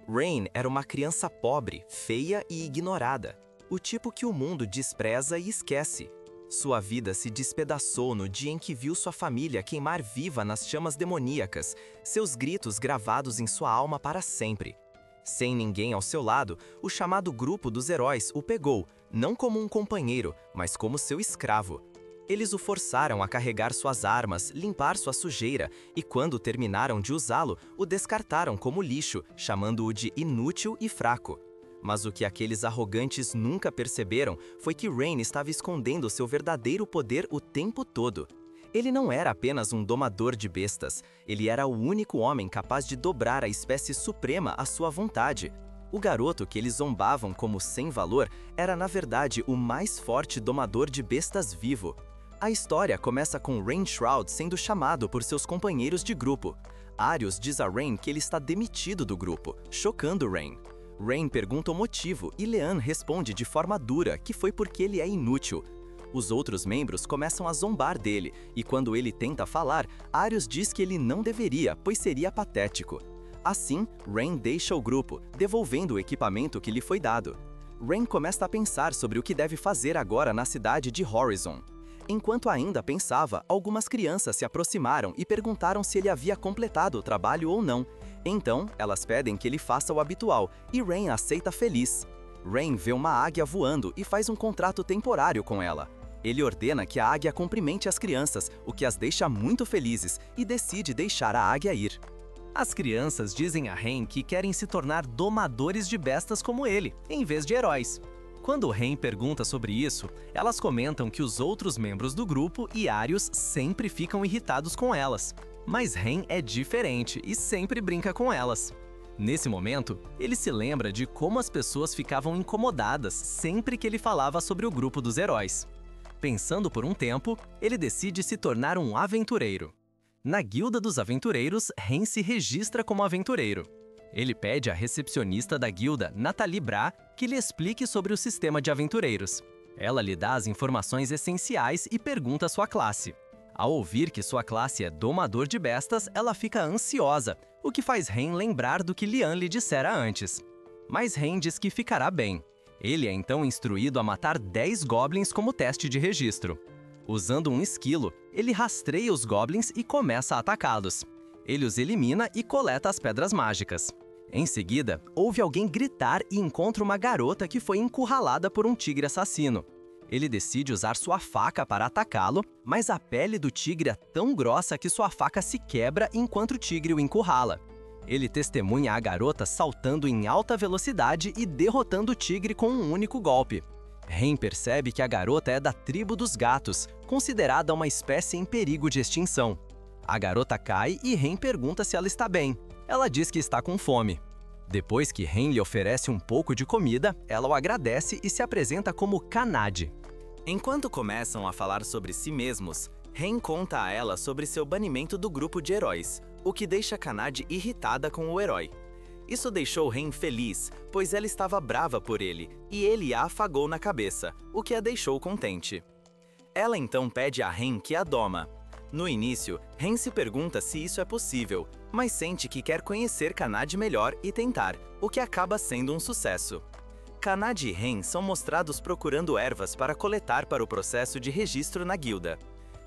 Rain era uma criança pobre, feia e ignorada, o tipo que o mundo despreza e esquece. Sua vida se despedaçou no dia em que viu sua família queimar viva nas chamas demoníacas, seus gritos gravados em sua alma para sempre. Sem ninguém ao seu lado, o chamado grupo dos heróis o pegou, não como um companheiro, mas como seu escravo. Eles o forçaram a carregar suas armas, limpar sua sujeira, e quando terminaram de usá-lo, o descartaram como lixo, chamando-o de inútil e fraco. Mas o que aqueles arrogantes nunca perceberam foi que Rain estava escondendo seu verdadeiro poder o tempo todo. Ele não era apenas um domador de bestas, ele era o único homem capaz de dobrar a espécie suprema à sua vontade. O garoto que eles zombavam como sem valor era na verdade o mais forte domador de bestas vivo. A história começa com Rain Shroud sendo chamado por seus companheiros de grupo. Arius diz a Rain que ele está demitido do grupo, chocando Rain. Rain pergunta o motivo e Leanne responde de forma dura que foi porque ele é inútil. Os outros membros começam a zombar dele, e quando ele tenta falar, Arius diz que ele não deveria, pois seria patético. Assim, Rain deixa o grupo, devolvendo o equipamento que lhe foi dado. Rain começa a pensar sobre o que deve fazer agora na cidade de Horizon. Enquanto ainda pensava, algumas crianças se aproximaram e perguntaram se ele havia completado o trabalho ou não. Então, elas pedem que ele faça o habitual, e Rain aceita feliz. Rain vê uma águia voando e faz um contrato temporário com ela. Ele ordena que a águia cumprimente as crianças, o que as deixa muito felizes, e decide deixar a águia ir. As crianças dizem a Rain que querem se tornar domadores de bestas como ele, em vez de heróis. Quando Rain pergunta sobre isso, elas comentam que os outros membros do grupo e Arius sempre ficam irritados com elas. Mas Rain é diferente e sempre brinca com elas. Nesse momento, ele se lembra de como as pessoas ficavam incomodadas sempre que ele falava sobre o grupo dos heróis. Pensando por um tempo, ele decide se tornar um aventureiro. Na Guilda dos Aventureiros, Rain se registra como aventureiro. Ele pede à recepcionista da guilda, Nathalie Bra, que lhe explique sobre o sistema de aventureiros. Ela lhe dá as informações essenciais e pergunta sua classe. Ao ouvir que sua classe é domador de bestas, ela fica ansiosa, o que faz Rain lembrar do que Leanne lhe dissera antes. Mas Rain diz que ficará bem. Ele é então instruído a matar 10 goblins como teste de registro. Usando um esquilo, ele rastreia os goblins e começa a atacá-los. Ele os elimina e coleta as pedras mágicas. Em seguida, ouve alguém gritar e encontra uma garota que foi encurralada por um tigre assassino. Ele decide usar sua faca para atacá-lo, mas a pele do tigre é tão grossa que sua faca se quebra enquanto o tigre o encurrala. Ele testemunha a garota saltando em alta velocidade e derrotando o tigre com um único golpe. Rain percebe que a garota é da tribo dos gatos, considerada uma espécie em perigo de extinção. A garota cai e Rain pergunta se ela está bem. Ela diz que está com fome. Depois que Rain lhe oferece um pouco de comida, ela o agradece e se apresenta como Kanad. Enquanto começam a falar sobre si mesmos, Rain conta a ela sobre seu banimento do grupo de heróis, o que deixa Kanad irritada com o herói. Isso deixou Rain feliz, pois ela estava brava por ele, e ele a afagou na cabeça, o que a deixou contente. Ela então pede a Rain que a doma. No início, Rain se pergunta se isso é possível, mas sente que quer conhecer Kanad melhor e tentar, o que acaba sendo um sucesso. Kanad e Rain são mostrados procurando ervas para coletar para o processo de registro na guilda.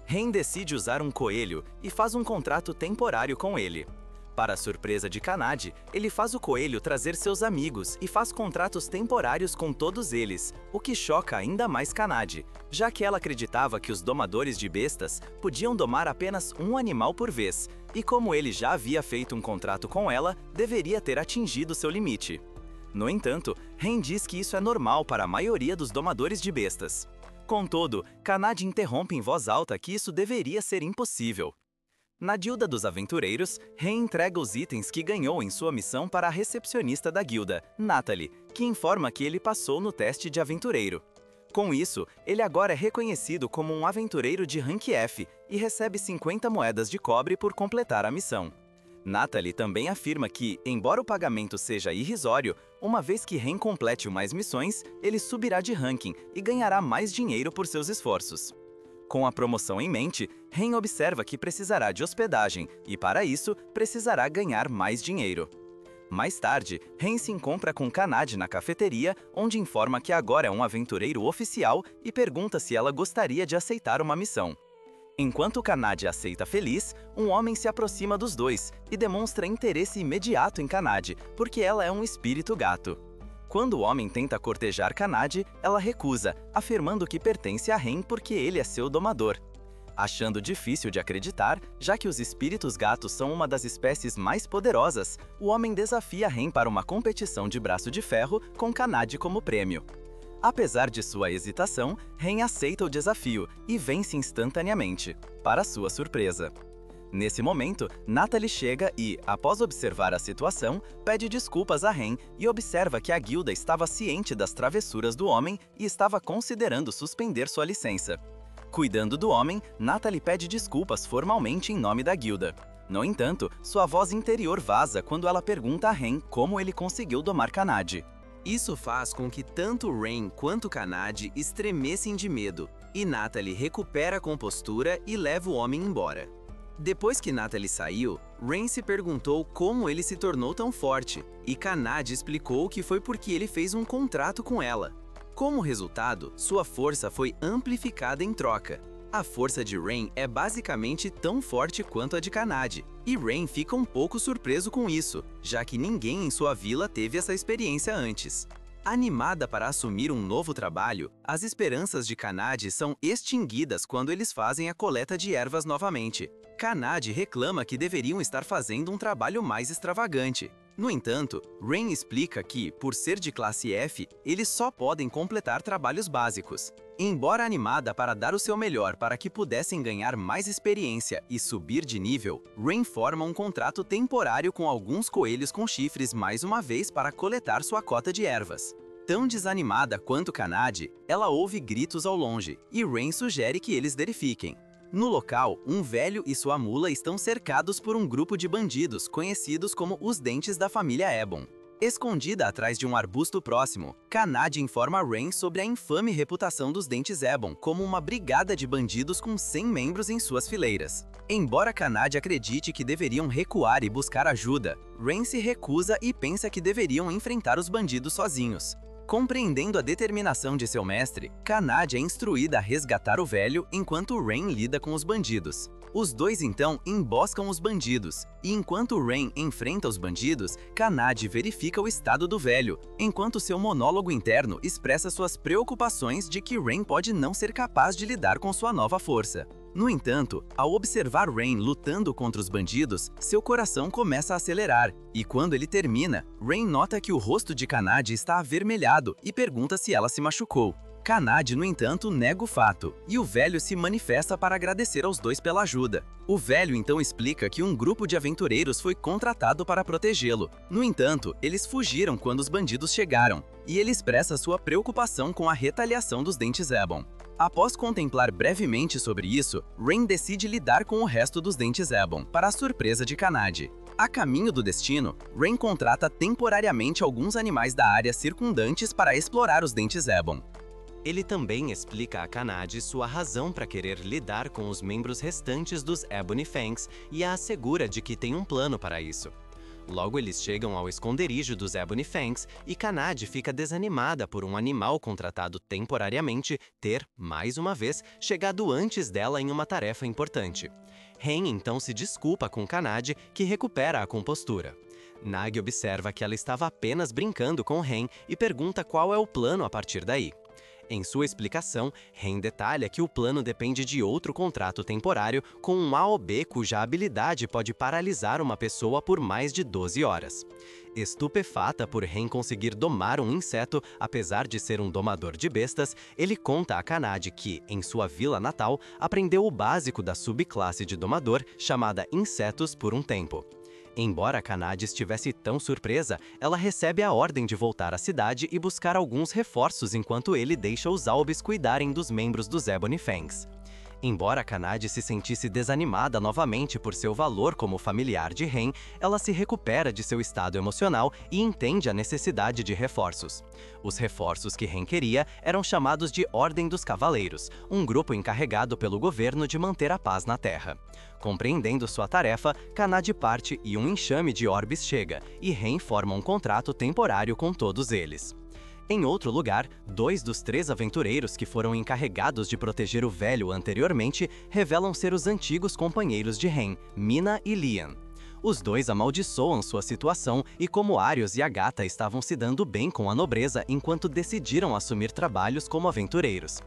Rain decide usar um coelho e faz um contrato temporário com ele. Para a surpresa de Kanad, ele faz o coelho trazer seus amigos e faz contratos temporários com todos eles, o que choca ainda mais Kanad, já que ela acreditava que os domadores de bestas podiam domar apenas um animal por vez, e como ele já havia feito um contrato com ela, deveria ter atingido seu limite. No entanto, Rain diz que isso é normal para a maioria dos domadores de bestas. Contudo, Kanad interrompe em voz alta que isso deveria ser impossível. Na Guilda dos Aventureiros, Rain entrega os itens que ganhou em sua missão para a recepcionista da guilda, Nathalie, que informa que ele passou no teste de aventureiro. Com isso, ele agora é reconhecido como um aventureiro de rank F e recebe 50 moedas de cobre por completar a missão. Nathalie também afirma que, embora o pagamento seja irrisório, uma vez que Rain complete mais missões, ele subirá de ranking e ganhará mais dinheiro por seus esforços. Com a promoção em mente, Rain observa que precisará de hospedagem e, para isso, precisará ganhar mais dinheiro. Mais tarde, Ren se encontra com Kanade na cafeteria, onde informa que agora é um aventureiro oficial e pergunta se ela gostaria de aceitar uma missão. Enquanto Kanade aceita feliz, um homem se aproxima dos dois e demonstra interesse imediato em Kanade, porque ela é um espírito gato. Quando o homem tenta cortejar Kanade, ela recusa, afirmando que pertence a Ren porque ele é seu domador. Achando difícil de acreditar, já que os espíritos gatos são uma das espécies mais poderosas, o homem desafia Ren para uma competição de braço de ferro com Kanade como prêmio. Apesar de sua hesitação, Ren aceita o desafio e vence instantaneamente, para sua surpresa. Nesse momento, Natalie chega e, após observar a situação, pede desculpas a Ren e observa que a guilda estava ciente das travessuras do homem e estava considerando suspender sua licença. Cuidando do homem, Natalie pede desculpas formalmente em nome da guilda. No entanto, sua voz interior vaza quando ela pergunta a Ren como ele conseguiu domar Kanade. Isso faz com que tanto Ren quanto Kanade estremessem de medo, e Natalie recupera a compostura e leva o homem embora. Depois que Natalie saiu, Ren se perguntou como ele se tornou tão forte, e Kanade explicou que foi porque ele fez um contrato com ela. Como resultado, sua força foi amplificada em troca. A força de Ren é basicamente tão forte quanto a de Kanade, e Ren fica um pouco surpreso com isso, já que ninguém em sua vila teve essa experiência antes. Animada para assumir um novo trabalho, as esperanças de Kanade são extinguidas quando eles fazem a coleta de ervas novamente. Kanade reclama que deveriam estar fazendo um trabalho mais extravagante. No entanto, Ren explica que, por ser de classe F, eles só podem completar trabalhos básicos. Embora animada para dar o seu melhor para que pudessem ganhar mais experiência e subir de nível, Ren forma um contrato temporário com alguns coelhos com chifres mais uma vez para coletar sua cota de ervas. Tão desanimada quanto Kanade, ela ouve gritos ao longe, e Ren sugere que eles verifiquem. No local, um velho e sua mula estão cercados por um grupo de bandidos conhecidos como os Dentes da família Ebon. Escondida atrás de um arbusto próximo, Kanade informa Ren sobre a infame reputação dos Dentes Ebon como uma brigada de bandidos com 100 membros em suas fileiras. Embora Kanade acredite que deveriam recuar e buscar ajuda, Ren se recusa e pensa que deveriam enfrentar os bandidos sozinhos. Compreendendo a determinação de seu mestre, Kanade é instruída a resgatar o velho enquanto Ren lida com os bandidos. Os dois então emboscam os bandidos, e enquanto Ren enfrenta os bandidos, Kanade verifica o estado do velho, enquanto seu monólogo interno expressa suas preocupações de que Ren pode não ser capaz de lidar com sua nova força. No entanto, ao observar Ren lutando contra os bandidos, seu coração começa a acelerar, e quando ele termina, Ren nota que o rosto de Kanade está avermelhado e pergunta se ela se machucou. Kanade, no entanto, nega o fato, e o velho se manifesta para agradecer aos dois pela ajuda. O velho então explica que um grupo de aventureiros foi contratado para protegê-lo. No entanto, eles fugiram quando os bandidos chegaram, e ele expressa sua preocupação com a retaliação dos Dentes Ebon. Após contemplar brevemente sobre isso, Ren decide lidar com o resto dos Dentes Ebon, para a surpresa de Kanade. A caminho do destino, Ren contrata temporariamente alguns animais da área circundantes para explorar os Dentes Ebon. Ele também explica a Kanade sua razão para querer lidar com os membros restantes dos Ebony Fangs e a assegura de que tem um plano para isso. Logo eles chegam ao esconderijo dos Ebony Fangs e Kanade fica desanimada por um animal contratado temporariamente ter, mais uma vez, chegado antes dela em uma tarefa importante. Ren então se desculpa com Kanade, que recupera a compostura. Nagi observa que ela estava apenas brincando com Ren e pergunta qual é o plano a partir daí. Em sua explicação, Ren detalha que o plano depende de outro contrato temporário com um AOB cuja habilidade pode paralisar uma pessoa por mais de 12 horas. Estupefata por Ren conseguir domar um inseto, apesar de ser um domador de bestas, ele conta a Kanade que, em sua vila natal, aprendeu o básico da subclasse de domador chamada Insetos por um tempo. Embora Kanade estivesse tão surpresa, ela recebe a ordem de voltar à cidade e buscar alguns reforços enquanto ele deixa os Albis cuidarem dos membros dos Ebony Fangs. Embora Kanade se sentisse desanimada novamente por seu valor como familiar de Ren, ela se recupera de seu estado emocional e entende a necessidade de reforços. Os reforços que Ren queria eram chamados de Ordem dos Cavaleiros, um grupo encarregado pelo governo de manter a paz na Terra. Compreendendo sua tarefa, Kanade parte e um enxame de orbes chega, e Ren forma um contrato temporário com todos eles. Em outro lugar, 2 dos 3 aventureiros que foram encarregados de proteger o velho anteriormente revelam ser os antigos companheiros de Ren, Mina e Lian. Os dois amaldiçoam sua situação e como Arios e Agatha estavam se dando bem com a nobreza enquanto decidiram assumir trabalhos como aventureiros.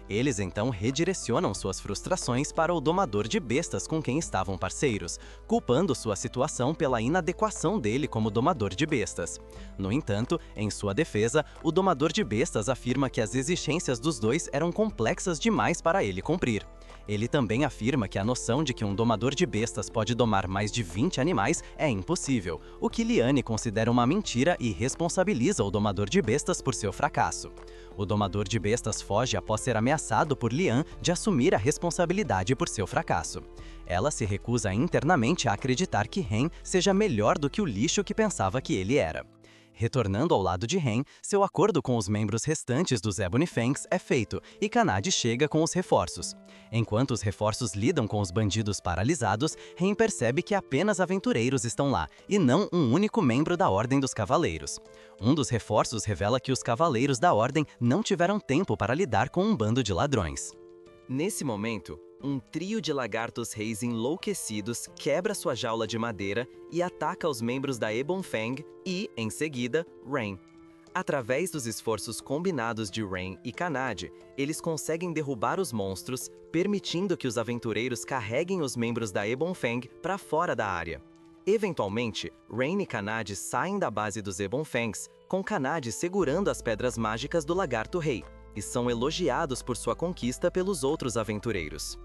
Eles então redirecionam suas frustrações para o domador de bestas com quem estavam parceiros, culpando sua situação pela inadequação dele como domador de bestas. No entanto, em sua defesa, o domador de bestas afirma que as exigências dos dois eram complexas demais para ele cumprir. Ele também afirma que a noção de que um domador de bestas pode domar mais de 20 animais é impossível, o que Liane considera uma mentira e responsabiliza o domador de bestas por seu fracasso. O domador de bestas foge após ser ameaçado por Lian de assumir a responsabilidade por seu fracasso. Ela se recusa internamente a acreditar que Ren seja melhor do que o lixo que pensava que ele era. Retornando ao lado de Ren, seu acordo com os membros restantes dos Ebony Fangs é feito e Kanade chega com os reforços. Enquanto os reforços lidam com os bandidos paralisados, Ren percebe que apenas aventureiros estão lá, e não um único membro da Ordem dos Cavaleiros. Um dos reforços revela que os Cavaleiros da Ordem não tiveram tempo para lidar com um bando de ladrões. Nesse momento, um trio de lagartos reis enlouquecidos quebra sua jaula de madeira e ataca os membros da Ebon Fang e, em seguida, Ren. Através dos esforços combinados de Ren e Kanade, eles conseguem derrubar os monstros, permitindo que os aventureiros carreguem os membros da Ebon Fang para fora da área. Eventualmente, Ren e Kanade saem da base dos Ebon Fangs, com Kanade segurando as pedras mágicas do lagarto rei, e são elogiados por sua conquista pelos outros aventureiros.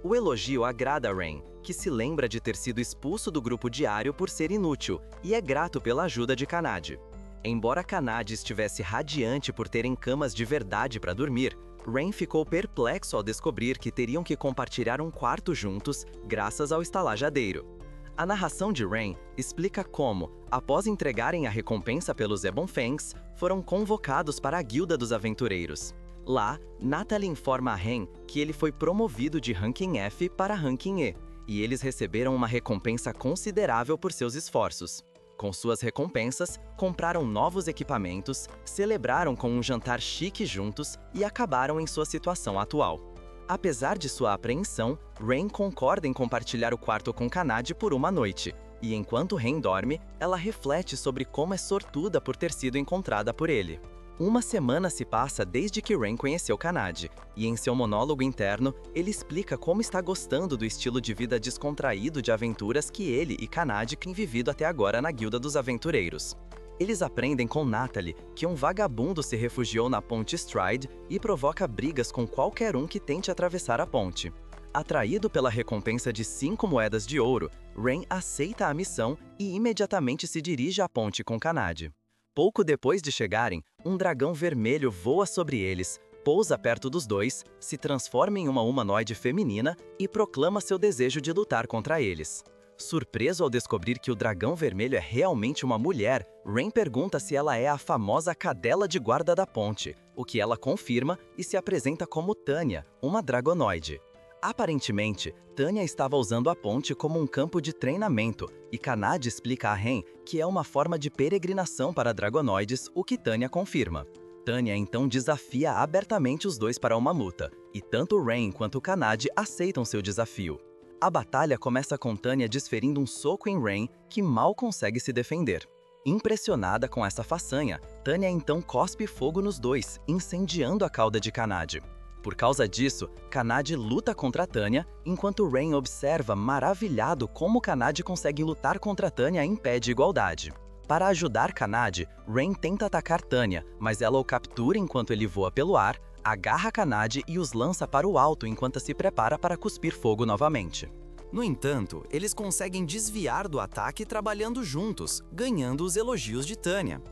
O elogio agrada a Ren, que se lembra de ter sido expulso do grupo diário por ser inútil, e é grato pela ajuda de Kanade. Embora Kanade estivesse radiante por terem camas de verdade para dormir, Ren ficou perplexo ao descobrir que teriam que compartilhar um quarto juntos, graças ao estalajadeiro. A narração de Ren explica como, após entregarem a recompensa pelos Ebon Fangs, foram convocados para a Guilda dos Aventureiros. Lá, Natalie informa a Ren que ele foi promovido de Ranking F para Ranking E, e eles receberam uma recompensa considerável por seus esforços. Com suas recompensas, compraram novos equipamentos, celebraram com um jantar chique juntos e acabaram em sua situação atual. Apesar de sua apreensão, Ren concorda em compartilhar o quarto com Kanade por uma noite, e enquanto Ren dorme, ela reflete sobre como é sortuda por ter sido encontrada por ele. Uma semana se passa desde que Ren conheceu Kanade, e em seu monólogo interno, ele explica como está gostando do estilo de vida descontraído de aventuras que ele e Kanade têm vivido até agora na Guilda dos Aventureiros. Eles aprendem com Natalie que um vagabundo se refugiou na ponte Stride e provoca brigas com qualquer um que tente atravessar a ponte. Atraído pela recompensa de 5 moedas de ouro, Ren aceita a missão e imediatamente se dirige à ponte com Kanade. Pouco depois de chegarem, um dragão vermelho voa sobre eles, pousa perto dos dois, se transforma em uma humanoide feminina e proclama seu desejo de lutar contra eles. Surpreso ao descobrir que o dragão vermelho é realmente uma mulher, Ren pergunta se ela é a famosa cadela de guarda da ponte, o que ela confirma e se apresenta como Tanya, uma dragonoide. Aparentemente, Tanya estava usando a ponte como um campo de treinamento, e Kanade explica a Ren que é uma forma de peregrinação para dragonoides, o que Tanya confirma. Tanya então desafia abertamente os dois para uma luta, e tanto Ren quanto Kanade aceitam seu desafio. A batalha começa com Tanya desferindo um soco em Ren, que mal consegue se defender. Impressionada com essa façanha, Tanya então cospe fogo nos dois, incendiando a cauda de Kanade. Por causa disso, Kanade luta contra Tanya, enquanto Ren observa maravilhado como Kanade consegue lutar contra Tanya em pé de igualdade. Para ajudar Kanade, Ren tenta atacar Tanya, mas ela o captura enquanto ele voa pelo ar, agarra Kanade e os lança para o alto enquanto se prepara para cuspir fogo novamente. No entanto, eles conseguem desviar do ataque trabalhando juntos, ganhando os elogios de Tanya.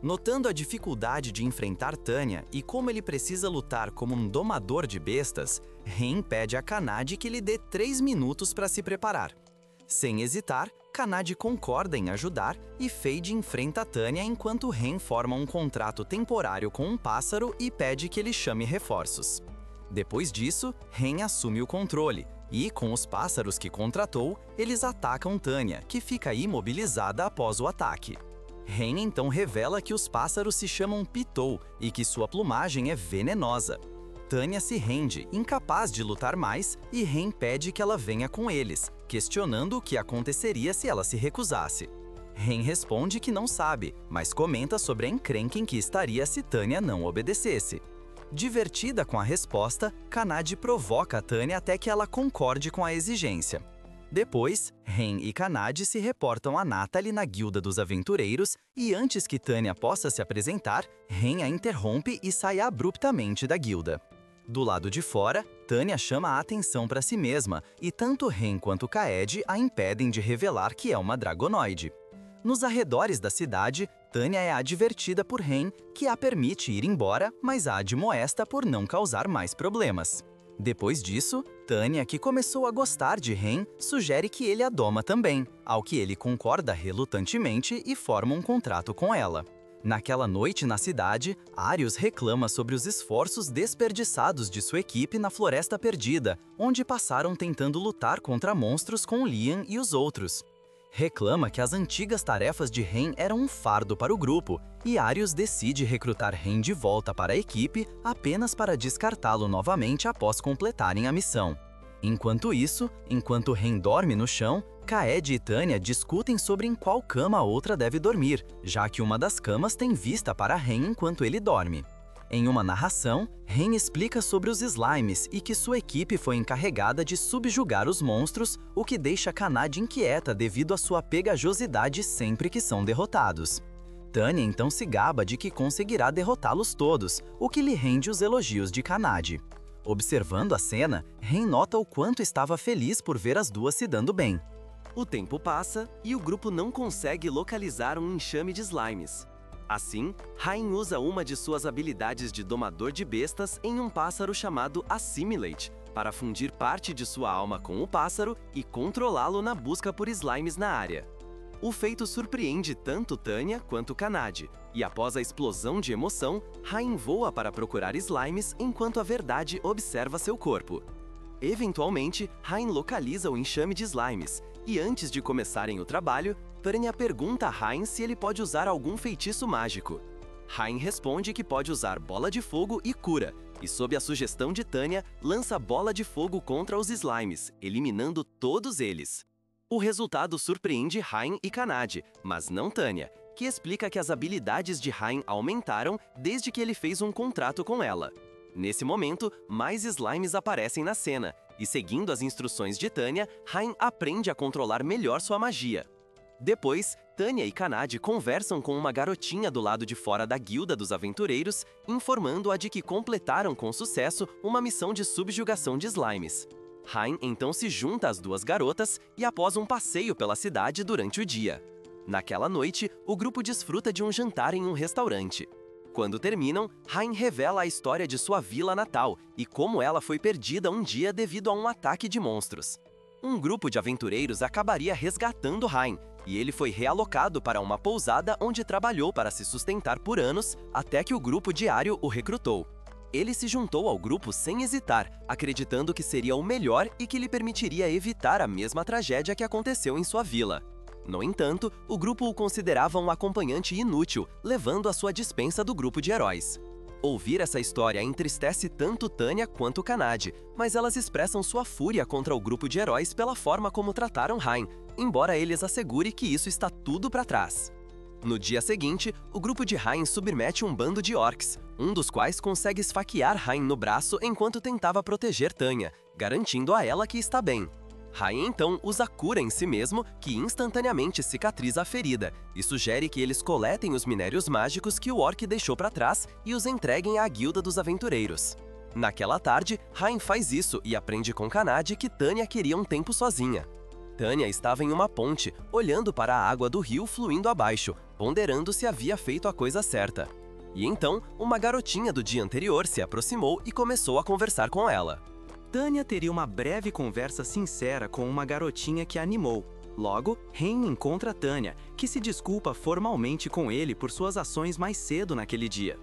Notando a dificuldade de enfrentar Tanya e como ele precisa lutar como um domador de bestas, Ren pede a Kanade que lhe dê 3 minutos para se preparar. Sem hesitar, Kanade concorda em ajudar e Feyd enfrenta Tanya enquanto Ren forma um contrato temporário com um pássaro e pede que ele chame reforços. Depois disso, Ren assume o controle e, com os pássaros que contratou, eles atacam Tanya, que fica imobilizada após o ataque. Ren então revela que os pássaros se chamam Pitou e que sua plumagem é venenosa. Tanya se rende, incapaz de lutar mais, e Ren pede que ela venha com eles, questionando o que aconteceria se ela se recusasse. Ren responde que não sabe, mas comenta sobre a encrenca em que estaria se Tanya não obedecesse. Divertida com a resposta, Kanade provoca a Tanya até que ela concorde com a exigência. Depois, Ren e Kanade se reportam a Natalie na Guilda dos Aventureiros e antes que Tanya possa se apresentar, Ren a interrompe e sai abruptamente da guilda. Do lado de fora, Tanya chama a atenção para si mesma e tanto Ren quanto Kaede a impedem de revelar que é uma dragonoide. Nos arredores da cidade, Tanya é advertida por Ren, que a permite ir embora, mas a admoesta por não causar mais problemas. Depois disso, Tanya, que começou a gostar de Ren, sugere que ele a doma também, ao que ele concorda relutantemente e forma um contrato com ela. Naquela noite na cidade, Arius reclama sobre os esforços desperdiçados de sua equipe na Floresta Perdida, onde passaram tentando lutar contra monstros com Liam e os outros. Reclama que as antigas tarefas de Ren eram um fardo para o grupo, e Arius decide recrutar Ren de volta para a equipe apenas para descartá-lo novamente após completarem a missão. Enquanto isso, enquanto Ren dorme no chão, Kaede e Tanya discutem sobre em qual cama a outra deve dormir, já que uma das camas tem vista para Ren enquanto ele dorme. Em uma narração, Ren explica sobre os slimes e que sua equipe foi encarregada de subjugar os monstros, o que deixa Kanade inquieta devido à sua pegajosidade sempre que são derrotados. Tanya então se gaba de que conseguirá derrotá-los todos, o que lhe rende os elogios de Kanade. Observando a cena, Ren nota o quanto estava feliz por ver as duas se dando bem. O tempo passa e o grupo não consegue localizar um enxame de slimes. Assim, Rain usa uma de suas habilidades de domador de bestas em um pássaro chamado Assimilate, para fundir parte de sua alma com o pássaro e controlá-lo na busca por slimes na área. O feito surpreende tanto Tanya quanto Kanade, e após a explosão de emoção, Rain voa para procurar slimes enquanto a verdade observa seu corpo. Eventualmente, Rain localiza o enxame de slimes, e antes de começarem o trabalho, Tanya pergunta a Rain se ele pode usar algum feitiço mágico. Rain responde que pode usar bola de fogo e cura, e sob a sugestão de Tanya, lança bola de fogo contra os slimes, eliminando todos eles. O resultado surpreende Rain e Kanade, mas não Tanya, que explica que as habilidades de Rain aumentaram desde que ele fez um contrato com ela. Nesse momento, mais slimes aparecem na cena, e seguindo as instruções de Tanya, Rain aprende a controlar melhor sua magia. Depois, Tanya e Kanade conversam com uma garotinha do lado de fora da Guilda dos Aventureiros, informando-a de que completaram com sucesso uma missão de subjugação de slimes. Rain então se junta às duas garotas e após um passeio pela cidade durante o dia. Naquela noite, o grupo desfruta de um jantar em um restaurante. Quando terminam, Rain revela a história de sua vila natal e como ela foi perdida um dia devido a um ataque de monstros. Um grupo de aventureiros acabaria resgatando Rain, e ele foi realocado para uma pousada onde trabalhou para se sustentar por anos, até que o grupo diário o recrutou. Ele se juntou ao grupo sem hesitar, acreditando que seria o melhor e que lhe permitiria evitar a mesma tragédia que aconteceu em sua vila. No entanto, o grupo o considerava um acompanhante inútil, levando a sua dispensa do grupo de heróis. Ouvir essa história entristece tanto Tanya quanto Kanade, mas elas expressam sua fúria contra o grupo de heróis pela forma como trataram Rain, embora eles assegurem que isso está tudo para trás. No dia seguinte, o grupo de Rain submete um bando de orcs, um dos quais consegue esfaquear Rain no braço enquanto tentava proteger Tanya, garantindo a ela que está bem. Rain então usa cura em si mesmo, que instantaneamente cicatriza a ferida, e sugere que eles coletem os minérios mágicos que o orc deixou para trás e os entreguem à Guilda dos Aventureiros. Naquela tarde, Rain faz isso e aprende com Kanade que Tanya queria um tempo sozinha. Tanya estava em uma ponte, olhando para a água do rio fluindo abaixo, ponderando se havia feito a coisa certa. E então, uma garotinha do dia anterior se aproximou e começou a conversar com ela. Tanya teria uma breve conversa sincera com uma garotinha que a animou. Logo, Ren encontra Tanya, que se desculpa formalmente com ele por suas ações mais cedo naquele dia.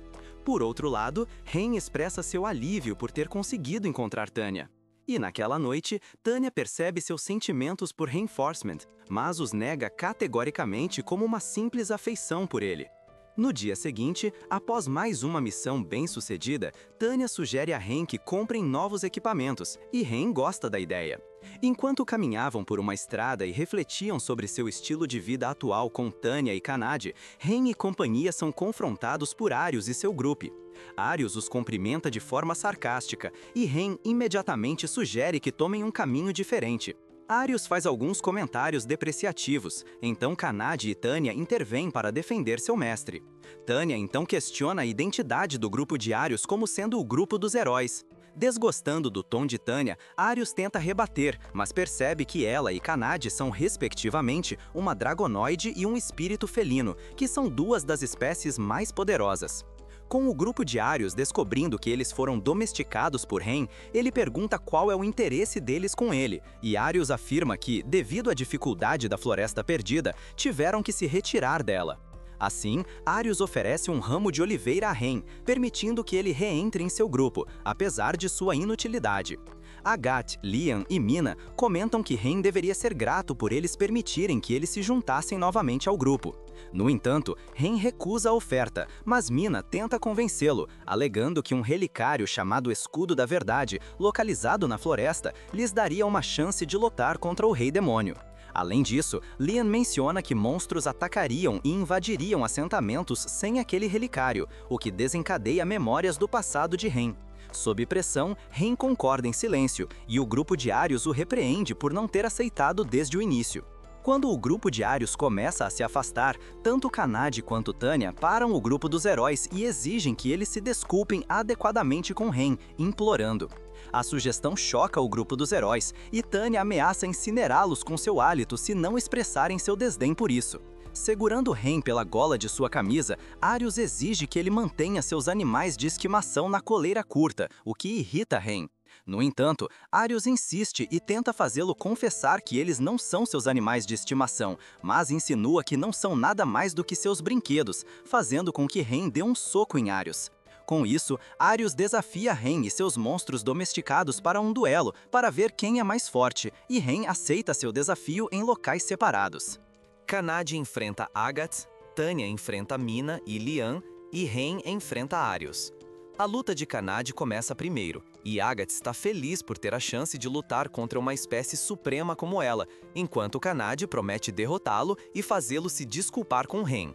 Por outro lado, Ren expressa seu alívio por ter conseguido encontrar Tanya. E naquela noite, Tanya percebe seus sentimentos por Reinforcement, mas os nega categoricamente como uma simples afeição por ele. No dia seguinte, após mais uma missão bem-sucedida, Tanya sugere a Ren que comprem novos equipamentos, e Ren gosta da ideia. Enquanto caminhavam por uma estrada e refletiam sobre seu estilo de vida atual com Tanya e Kanade, Ren e companhia são confrontados por Arius e seu grupo. Arius os cumprimenta de forma sarcástica, e Ren imediatamente sugere que tomem um caminho diferente. Arius faz alguns comentários depreciativos, então Kanade e Tanya intervêm para defender seu mestre. Tanya então questiona a identidade do grupo de Arius como sendo o grupo dos heróis. Desgostando do tom de Tanya, Arius tenta rebater, mas percebe que ela e Kanade são respectivamente uma dragonoide e um espírito felino, que são duas das espécies mais poderosas. Com o grupo de Arius descobrindo que eles foram domesticados por Ren, ele pergunta qual é o interesse deles com ele, e Arius afirma que, devido à dificuldade da Floresta Perdida, tiveram que se retirar dela. Assim, Arius oferece um ramo de oliveira a Ren, permitindo que ele reentre em seu grupo, apesar de sua inutilidade. Agathe, Lian e Mina comentam que Ren deveria ser grato por eles permitirem que eles se juntassem novamente ao grupo. No entanto, Ren recusa a oferta, mas Mina tenta convencê-lo, alegando que um relicário chamado Escudo da Verdade, localizado na floresta, lhes daria uma chance de lutar contra o Rei Demônio. Além disso, Lian menciona que monstros atacariam e invadiriam assentamentos sem aquele relicário, o que desencadeia memórias do passado de Ren. Sob pressão, Ren concorda em silêncio, e o grupo de Arius o repreende por não ter aceitado desde o início. Quando o grupo de Arius começa a se afastar, tanto Kanade quanto Tanya param o grupo dos heróis e exigem que eles se desculpem adequadamente com Ren, implorando. A sugestão choca o grupo dos heróis, e Tanya ameaça incinerá-los com seu hálito se não expressarem seu desdém por isso. Segurando Ren pela gola de sua camisa, Arius exige que ele mantenha seus animais de estimação na coleira curta, o que irrita Ren. No entanto, Arius insiste e tenta fazê-lo confessar que eles não são seus animais de estimação, mas insinua que não são nada mais do que seus brinquedos, fazendo com que Ren dê um soco em Arius. Com isso, Arius desafia Ren e seus monstros domesticados para um duelo, para ver quem é mais forte, e Ren aceita seu desafio em locais separados. Kanade enfrenta Agathe, Tanya enfrenta Mina e Lian, e Ren enfrenta Arius. A luta de Kanade começa primeiro, e Agathe está feliz por ter a chance de lutar contra uma espécie suprema como ela, enquanto Kanade promete derrotá-lo e fazê-lo se desculpar com Ren.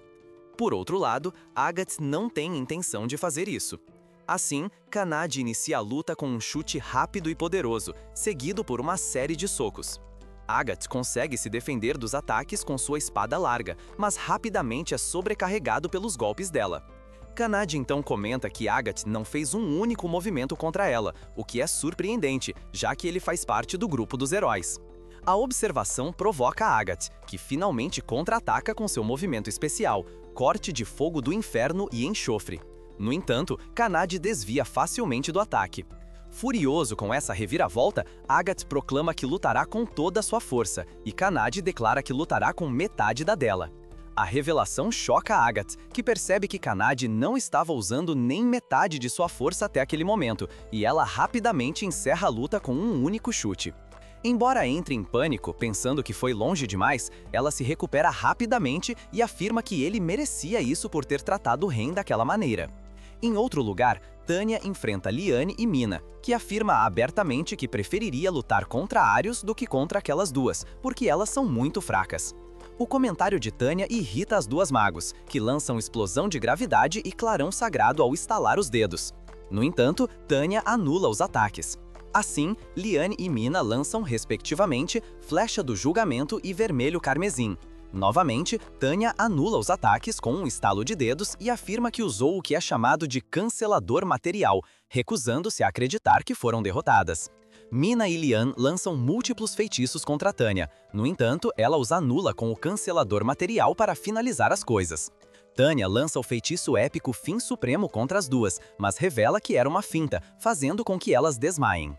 Por outro lado, Agathe não tem intenção de fazer isso. Assim, Kanade inicia a luta com um chute rápido e poderoso, seguido por uma série de socos. Agathe consegue se defender dos ataques com sua espada larga, mas rapidamente é sobrecarregado pelos golpes dela. Kanade então comenta que Agathe não fez um único movimento contra ela, o que é surpreendente, já que ele faz parte do grupo dos heróis. A observação provoca Agathe, que finalmente contra-ataca com seu movimento especial, corte de fogo do inferno e enxofre. No entanto, Kanade desvia facilmente do ataque. Furioso com essa reviravolta, Agathe proclama que lutará com toda a sua força, e Kanade declara que lutará com metade da dela. A revelação choca Agathe, que percebe que Kanade não estava usando nem metade de sua força até aquele momento, e ela rapidamente encerra a luta com um único chute. Embora entre em pânico, pensando que foi longe demais, ela se recupera rapidamente e afirma que ele merecia isso por ter tratado Ren daquela maneira. Em outro lugar, Tanya enfrenta Liane e Mina, que afirma abertamente que preferiria lutar contra Arius do que contra aquelas duas, porque elas são muito fracas. O comentário de Tanya irrita as duas magos, que lançam explosão de gravidade e clarão sagrado ao estalar os dedos. No entanto, Tanya anula os ataques. Assim, Liane e Mina lançam, respectivamente, Flecha do Julgamento e Vermelho Carmesim. Novamente, Tanya anula os ataques com um estalo de dedos e afirma que usou o que é chamado de Cancelador Material, recusando-se a acreditar que foram derrotadas. Mina e Lian lançam múltiplos feitiços contra Tanya. No entanto, ela os anula com o Cancelador Material para finalizar as coisas. Tânia lança o feitiço épico Fim Supremo contra as duas, mas revela que era uma finta, fazendo com que elas desmaiem.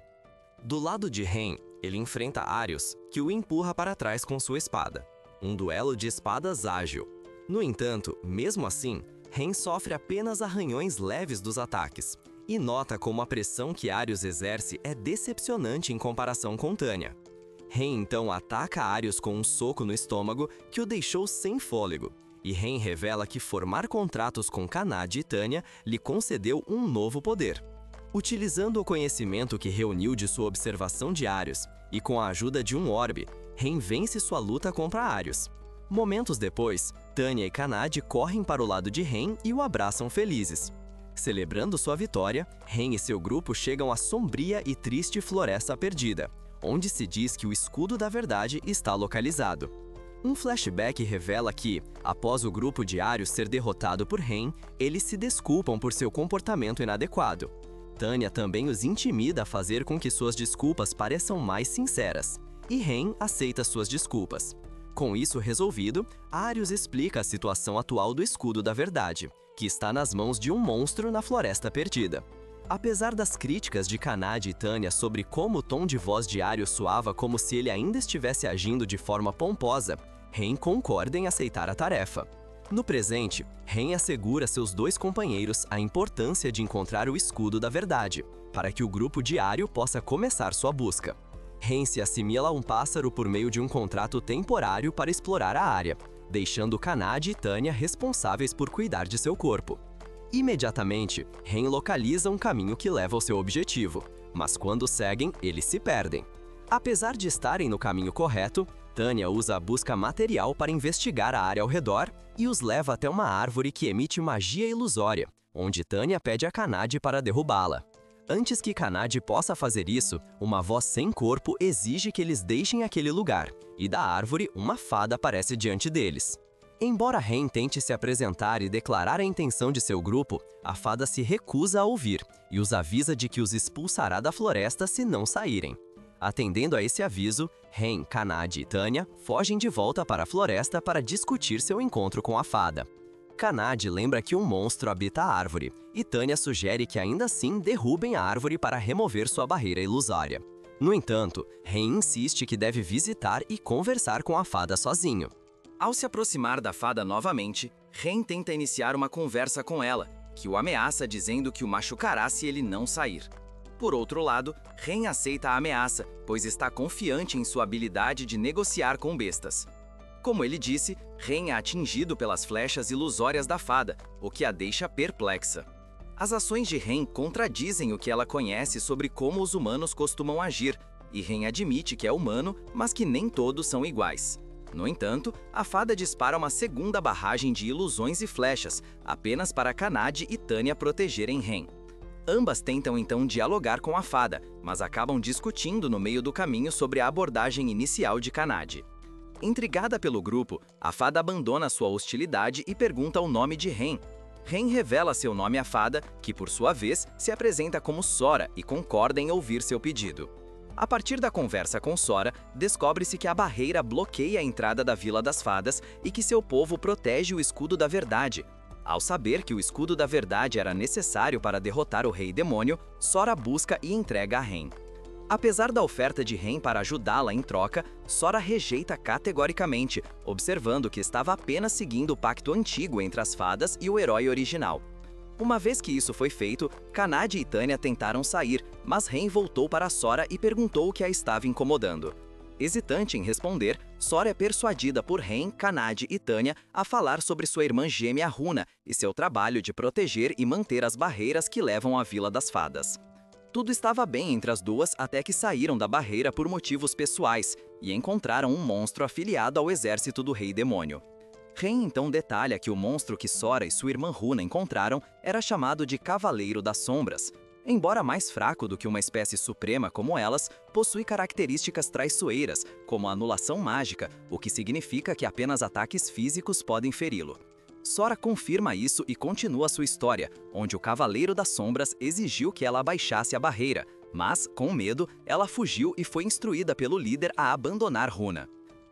Do lado de Ren, ele enfrenta Arius, que o empurra para trás com sua espada. Um duelo de espadas ágil. No entanto, mesmo assim, Ren sofre apenas arranhões leves dos ataques, e nota como a pressão que Arius exerce é decepcionante em comparação com Tânia. Ren então ataca Arius com um soco no estômago que o deixou sem fôlego, e Ren revela que formar contratos com Kanade e Tânia lhe concedeu um novo poder. Utilizando o conhecimento que reuniu de sua observação de Arius, e com a ajuda de um orbe, Ren vence sua luta contra Arius. Momentos depois, Tânia e Kanade correm para o lado de Ren e o abraçam felizes. Celebrando sua vitória, Ren e seu grupo chegam à sombria e triste Floresta Perdida, onde se diz que o Escudo da Verdade está localizado. Um flashback revela que, após o grupo de Arius ser derrotado por Ren, eles se desculpam por seu comportamento inadequado. Tânia também os intimida a fazer com que suas desculpas pareçam mais sinceras, e Ren aceita suas desculpas. Com isso resolvido, Arius explica a situação atual do Escudo da Verdade, que está nas mãos de um monstro na Floresta Perdida. Apesar das críticas de Kanade e Tânia sobre como o tom de voz de Arius soava como se ele ainda estivesse agindo de forma pomposa, Ren concorda em aceitar a tarefa. No presente, Ren assegura a seus dois companheiros a importância de encontrar o Escudo da Verdade, para que o grupo diário possa começar sua busca. Ren se assimila a um pássaro por meio de um contrato temporário para explorar a área, deixando Kanade e Tânia responsáveis por cuidar de seu corpo. Imediatamente, Ren localiza um caminho que leva ao seu objetivo, mas quando seguem, eles se perdem. Apesar de estarem no caminho correto, Tânia usa a busca material para investigar a área ao redor e os leva até uma árvore que emite magia ilusória, onde Tânia pede a Kanade para derrubá-la. Antes que Kanade possa fazer isso, uma voz sem corpo exige que eles deixem aquele lugar, e da árvore uma fada aparece diante deles. Embora Ren tente se apresentar e declarar a intenção de seu grupo, a fada se recusa a ouvir e os avisa de que os expulsará da floresta se não saírem. Atendendo a esse aviso, Ren, Kanade e Tânia fogem de volta para a floresta para discutir seu encontro com a fada. Kanade lembra que um monstro habita a árvore, e Tânia sugere que ainda assim derrubem a árvore para remover sua barreira ilusória. No entanto, Ren insiste que deve visitar e conversar com a fada sozinho. Ao se aproximar da fada novamente, Ren tenta iniciar uma conversa com ela, que o ameaça dizendo que o machucará se ele não sair. Por outro lado, Ren aceita a ameaça, pois está confiante em sua habilidade de negociar com bestas. Como ele disse, Ren é atingido pelas flechas ilusórias da fada, o que a deixa perplexa. As ações de Ren contradizem o que ela conhece sobre como os humanos costumam agir, e Ren admite que é humano, mas que nem todos são iguais. No entanto, a fada dispara uma segunda barragem de ilusões e flechas, apenas para Kanade e Tânia protegerem Ren. Ambas tentam então dialogar com a fada, mas acabam discutindo no meio do caminho sobre a abordagem inicial de Kanade. Intrigada pelo grupo, a fada abandona sua hostilidade e pergunta o nome de Ren. Ren revela seu nome à fada, que por sua vez se apresenta como Sora e concorda em ouvir seu pedido. A partir da conversa com Sora, descobre-se que a barreira bloqueia a entrada da Vila das Fadas e que seu povo protege o Escudo da Verdade. Ao saber que o Escudo da Verdade era necessário para derrotar o Rei Demônio, Sora busca e entrega a Ren. Apesar da oferta de Ren para ajudá-la em troca, Sora rejeita categoricamente, observando que estava apenas seguindo o pacto antigo entre as fadas e o herói original. Uma vez que isso foi feito, Kanade e Tânia tentaram sair, mas Ren voltou para Sora e perguntou o que a estava incomodando. Hesitante em responder, Sora é persuadida por Ren, Kanade e Tânia a falar sobre sua irmã gêmea Runa e seu trabalho de proteger e manter as barreiras que levam à Vila das Fadas. Tudo estava bem entre as duas até que saíram da barreira por motivos pessoais e encontraram um monstro afiliado ao exército do Rei Demônio. Ren então detalha que o monstro que Sora e sua irmã Runa encontraram era chamado de Cavaleiro das Sombras. Embora mais fraco do que uma espécie suprema como elas, possui características traiçoeiras, como a anulação mágica, o que significa que apenas ataques físicos podem feri-lo. Sora confirma isso e continua sua história, onde o Cavaleiro das Sombras exigiu que ela abaixasse a barreira, mas, com medo, ela fugiu e foi instruída pelo líder a abandonar Runa.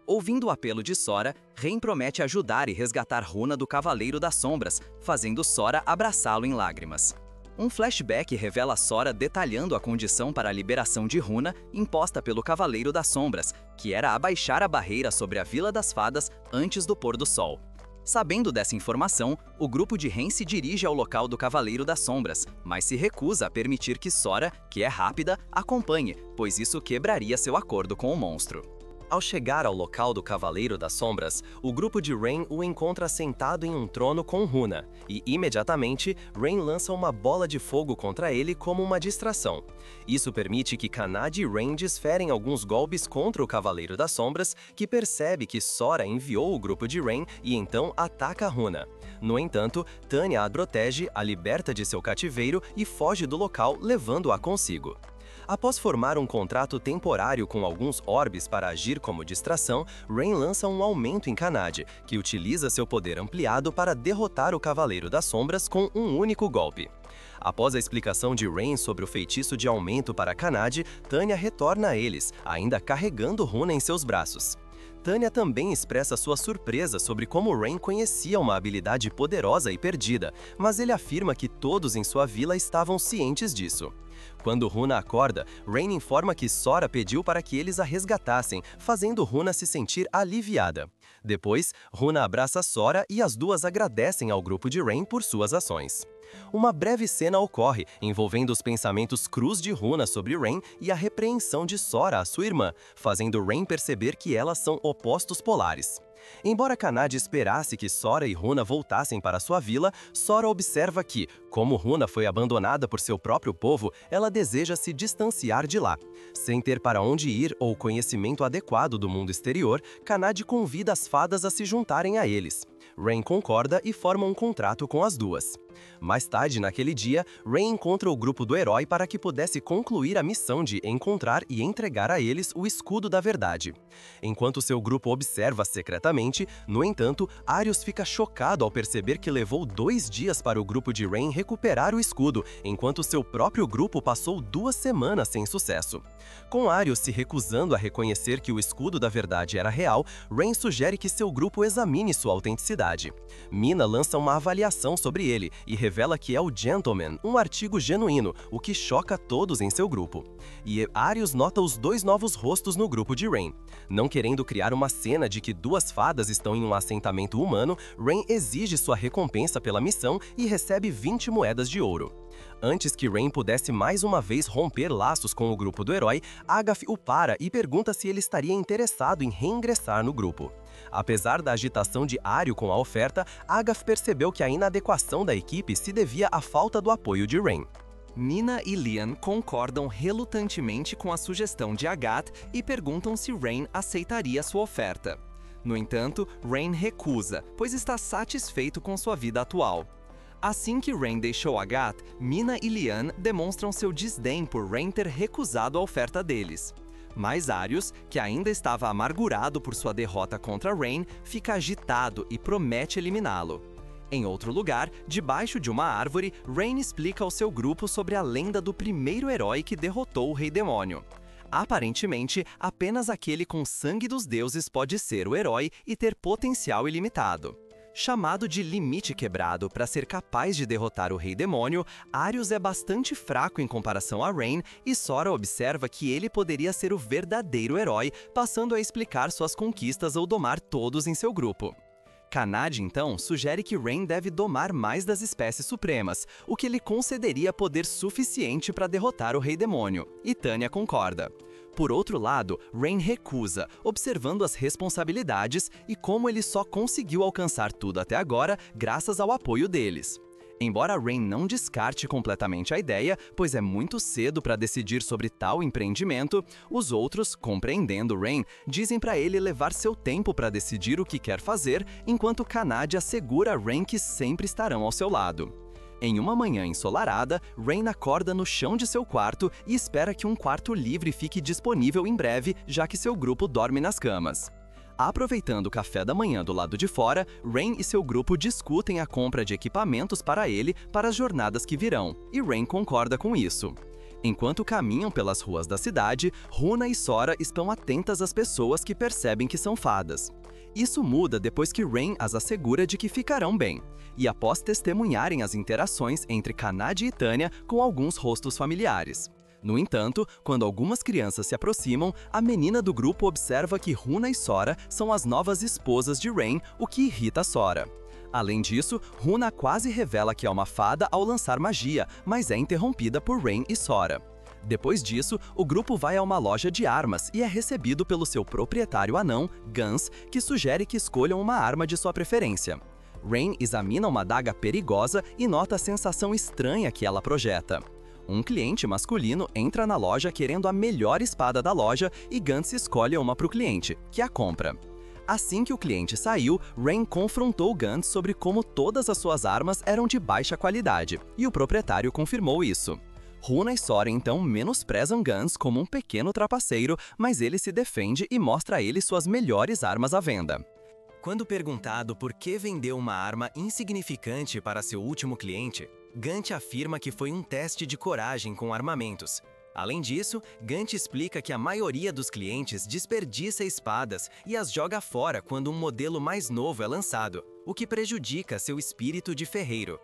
Ouvindo o apelo de Sora, Rain promete ajudar e resgatar Runa do Cavaleiro das Sombras, fazendo Sora abraçá-lo em lágrimas. Um flashback revela Sora detalhando a condição para a liberação de Runa imposta pelo Cavaleiro das Sombras, que era abaixar a barreira sobre a Vila das Fadas antes do pôr do sol. Sabendo dessa informação, o grupo de Rain se dirige ao local do Cavaleiro das Sombras, mas se recusa a permitir que Sora, que é rápida, acompanhe, pois isso quebraria seu acordo com o monstro. Ao chegar ao local do Cavaleiro das Sombras, o grupo de Rain o encontra sentado em um trono com Runa, e imediatamente Rain lança uma bola de fogo contra ele como uma distração. Isso permite que Kanade e Rain desferem alguns golpes contra o Cavaleiro das Sombras, que percebe que Sora enviou o grupo de Rain e então ataca Runa. No entanto, Tanya a protege, a liberta de seu cativeiro e foge do local, levando-a consigo. Após formar um contrato temporário com alguns orbes para agir como distração, Rain lança um aumento em Kanade, que utiliza seu poder ampliado para derrotar o Cavaleiro das Sombras com um único golpe. Após a explicação de Rain sobre o feitiço de aumento para Kanade, Tanya retorna a eles, ainda carregando Runa em seus braços. Tanya também expressa sua surpresa sobre como Rain conhecia uma habilidade poderosa e perdida, mas ele afirma que todos em sua vila estavam cientes disso. Quando Runa acorda, Rain informa que Sora pediu para que eles a resgatassem, fazendo Runa se sentir aliviada. Depois, Runa abraça Sora e as duas agradecem ao grupo de Rain por suas ações. Uma breve cena ocorre, envolvendo os pensamentos crus de Runa sobre Rain e a repreensão de Sora à sua irmã, fazendo Rain perceber que elas são opostos polares. Embora Kanade esperasse que Sora e Runa voltassem para sua vila, Sora observa que, como Runa foi abandonada por seu próprio povo, ela deseja se distanciar de lá. Sem ter para onde ir ou conhecimento adequado do mundo exterior, Kanade convida as fadas a se juntarem a eles. Rain concorda e forma um contrato com as duas. Mais tarde, naquele dia, Rain encontra o grupo do herói para que pudesse concluir a missão de encontrar e entregar a eles o Escudo da Verdade. Enquanto seu grupo observa secretamente, no entanto, Arius fica chocado ao perceber que levou 2 dias para o grupo de Rain recuperar o escudo, enquanto seu próprio grupo passou 2 semanas sem sucesso. Com Arius se recusando a reconhecer que o Escudo da Verdade era real, Rain sugere que seu grupo examine sua autenticidade. Mina lança uma avaliação sobre ele e revela que é o Gentleman, um artigo genuíno, o que choca todos em seu grupo. E Arius nota os 2 novos rostos no grupo de Rain. Não querendo criar uma cena de que 2 fadas estão em um assentamento humano, Rain exige sua recompensa pela missão e recebe 20 moedas de ouro. Antes que Rain pudesse mais uma vez romper laços com o grupo do herói, Agath o para e pergunta se ele estaria interessado em reingressar no grupo. Apesar da agitação de Aryu com a oferta, Agath percebeu que a inadequação da equipe se devia à falta do apoio de Rain. Mina e Lian concordam relutantemente com a sugestão de Agath e perguntam se Rain aceitaria sua oferta. No entanto, Rain recusa, pois está satisfeito com sua vida atual. Assim que Rain deixou Agath, Mina e Lian demonstram seu desdém por Rain ter recusado a oferta deles. Mas Arius, que ainda estava amargurado por sua derrota contra Rain, fica agitado e promete eliminá-lo. Em outro lugar, debaixo de uma árvore, Rain explica ao seu grupo sobre a lenda do primeiro herói que derrotou o Rei Demônio. Aparentemente, apenas aquele com sangue dos deuses pode ser o herói e ter potencial ilimitado. Chamado de Limite Quebrado para ser capaz de derrotar o Rei Demônio, Arius é bastante fraco em comparação a Rain e Sora observa que ele poderia ser o verdadeiro herói, passando a explicar suas conquistas ou domar todos em seu grupo. Kanade, então, sugere que Rain deve domar mais das espécies supremas, o que lhe concederia poder suficiente para derrotar o Rei Demônio, e Tanya concorda. Por outro lado, Rain recusa, observando as responsabilidades e como ele só conseguiu alcançar tudo até agora graças ao apoio deles. Embora Rain não descarte completamente a ideia, pois é muito cedo para decidir sobre tal empreendimento, os outros, compreendendo Rain, dizem para ele levar seu tempo para decidir o que quer fazer, enquanto Kanade assegura a Rain que sempre estarão ao seu lado. Em uma manhã ensolarada, Rain acorda no chão de seu quarto e espera que um quarto livre fique disponível em breve, já que seu grupo dorme nas camas. Aproveitando o café da manhã do lado de fora, Rain e seu grupo discutem a compra de equipamentos para ele para as jornadas que virão, e Rain concorda com isso. Enquanto caminham pelas ruas da cidade, Runa e Sora estão atentas às pessoas que percebem que são fadas. Isso muda depois que Rain as assegura de que ficarão bem, e após testemunharem as interações entre Kanade e Tanya com alguns rostos familiares. No entanto, quando algumas crianças se aproximam, a menina do grupo observa que Runa e Sora são as novas esposas de Rain, o que irrita Sora. Além disso, Runa quase revela que é uma fada ao lançar magia, mas é interrompida por Rain e Sora. Depois disso, o grupo vai a uma loja de armas e é recebido pelo seu proprietário anão, Gans, que sugere que escolham uma arma de sua preferência. Rain examina uma adaga perigosa e nota a sensação estranha que ela projeta. Um cliente masculino entra na loja querendo a melhor espada da loja e Gans escolhe uma para o cliente, que a compra. Assim que o cliente saiu, Rain confrontou Gans sobre como todas as suas armas eram de baixa qualidade, e o proprietário confirmou isso. Runa e Sora então menosprezam Gans como um pequeno trapaceiro, mas ele se defende e mostra a ele suas melhores armas à venda. Quando perguntado por que vendeu uma arma insignificante para seu último cliente, Gant afirma que foi um teste de coragem com armamentos. Além disso, Gant explica que a maioria dos clientes desperdiça espadas e as joga fora quando um modelo mais novo é lançado, o que prejudica seu espírito de ferreiro.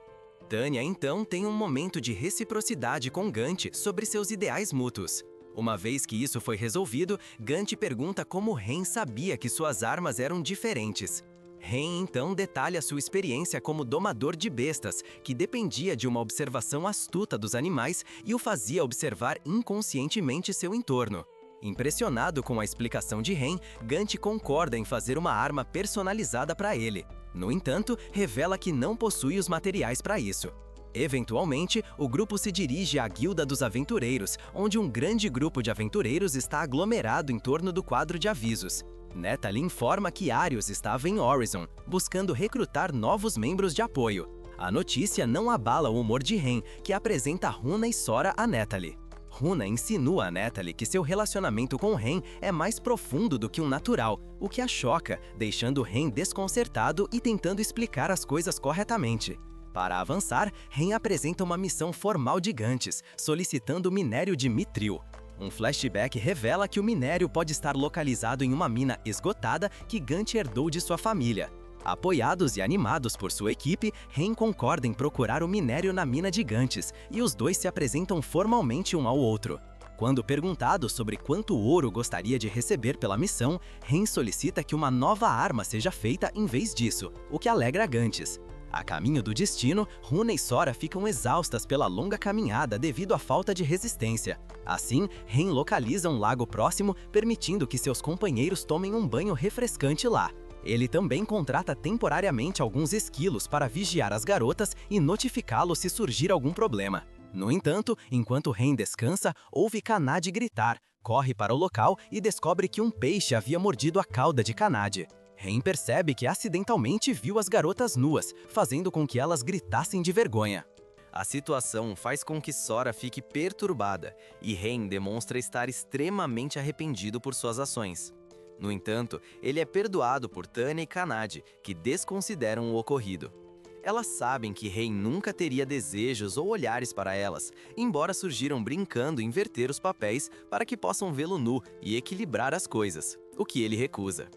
Tanya então tem um momento de reciprocidade com Gant sobre seus ideais mútuos. Uma vez que isso foi resolvido, Gant pergunta como Rain sabia que suas armas eram diferentes. Rain então detalha sua experiência como domador de bestas, que dependia de uma observação astuta dos animais e o fazia observar inconscientemente seu entorno. Impressionado com a explicação de Rain, Gant concorda em fazer uma arma personalizada para ele. No entanto, revela que não possui os materiais para isso. Eventualmente, o grupo se dirige à Guilda dos Aventureiros, onde um grande grupo de aventureiros está aglomerado em torno do quadro de avisos. Natalie informa que Arius estava em Horizon, buscando recrutar novos membros de apoio. A notícia não abala o humor de Rain, que apresenta Runa e Sora a Natalie. Runa insinua a Natalie que seu relacionamento com Rain é mais profundo do que um natural, o que a choca, deixando Rain desconcertado e tentando explicar as coisas corretamente. Para avançar, Rain apresenta uma missão formal de Gantz, solicitando o minério de Mithril. Um flashback revela que o minério pode estar localizado em uma mina esgotada que Gant herdou de sua família. Apoiados e animados por sua equipe, Rain concorda em procurar o minério na mina de Gantz, e os dois se apresentam formalmente um ao outro. Quando perguntado sobre quanto ouro gostaria de receber pela missão, Rain solicita que uma nova arma seja feita em vez disso, o que alegra Gantz. A caminho do destino, Runa e Sora ficam exaustas pela longa caminhada devido à falta de resistência. Assim, Rain localiza um lago próximo, permitindo que seus companheiros tomem um banho refrescante lá. Ele também contrata temporariamente alguns esquilos para vigiar as garotas e notificá-los se surgir algum problema. No entanto, enquanto Rain descansa, ouve Kanade gritar, corre para o local e descobre que um peixe havia mordido a cauda de Kanade. Rain percebe que acidentalmente viu as garotas nuas, fazendo com que elas gritassem de vergonha. A situação faz com que Sora fique perturbada, e Rain demonstra estar extremamente arrependido por suas ações. No entanto, ele é perdoado por Tanya e Kanade, que desconsideram o ocorrido. Elas sabem que Rain nunca teria desejos ou olhares para elas, embora surgiram brincando inverter os papéis para que possam vê-lo nu e equilibrar as coisas, o que ele recusa.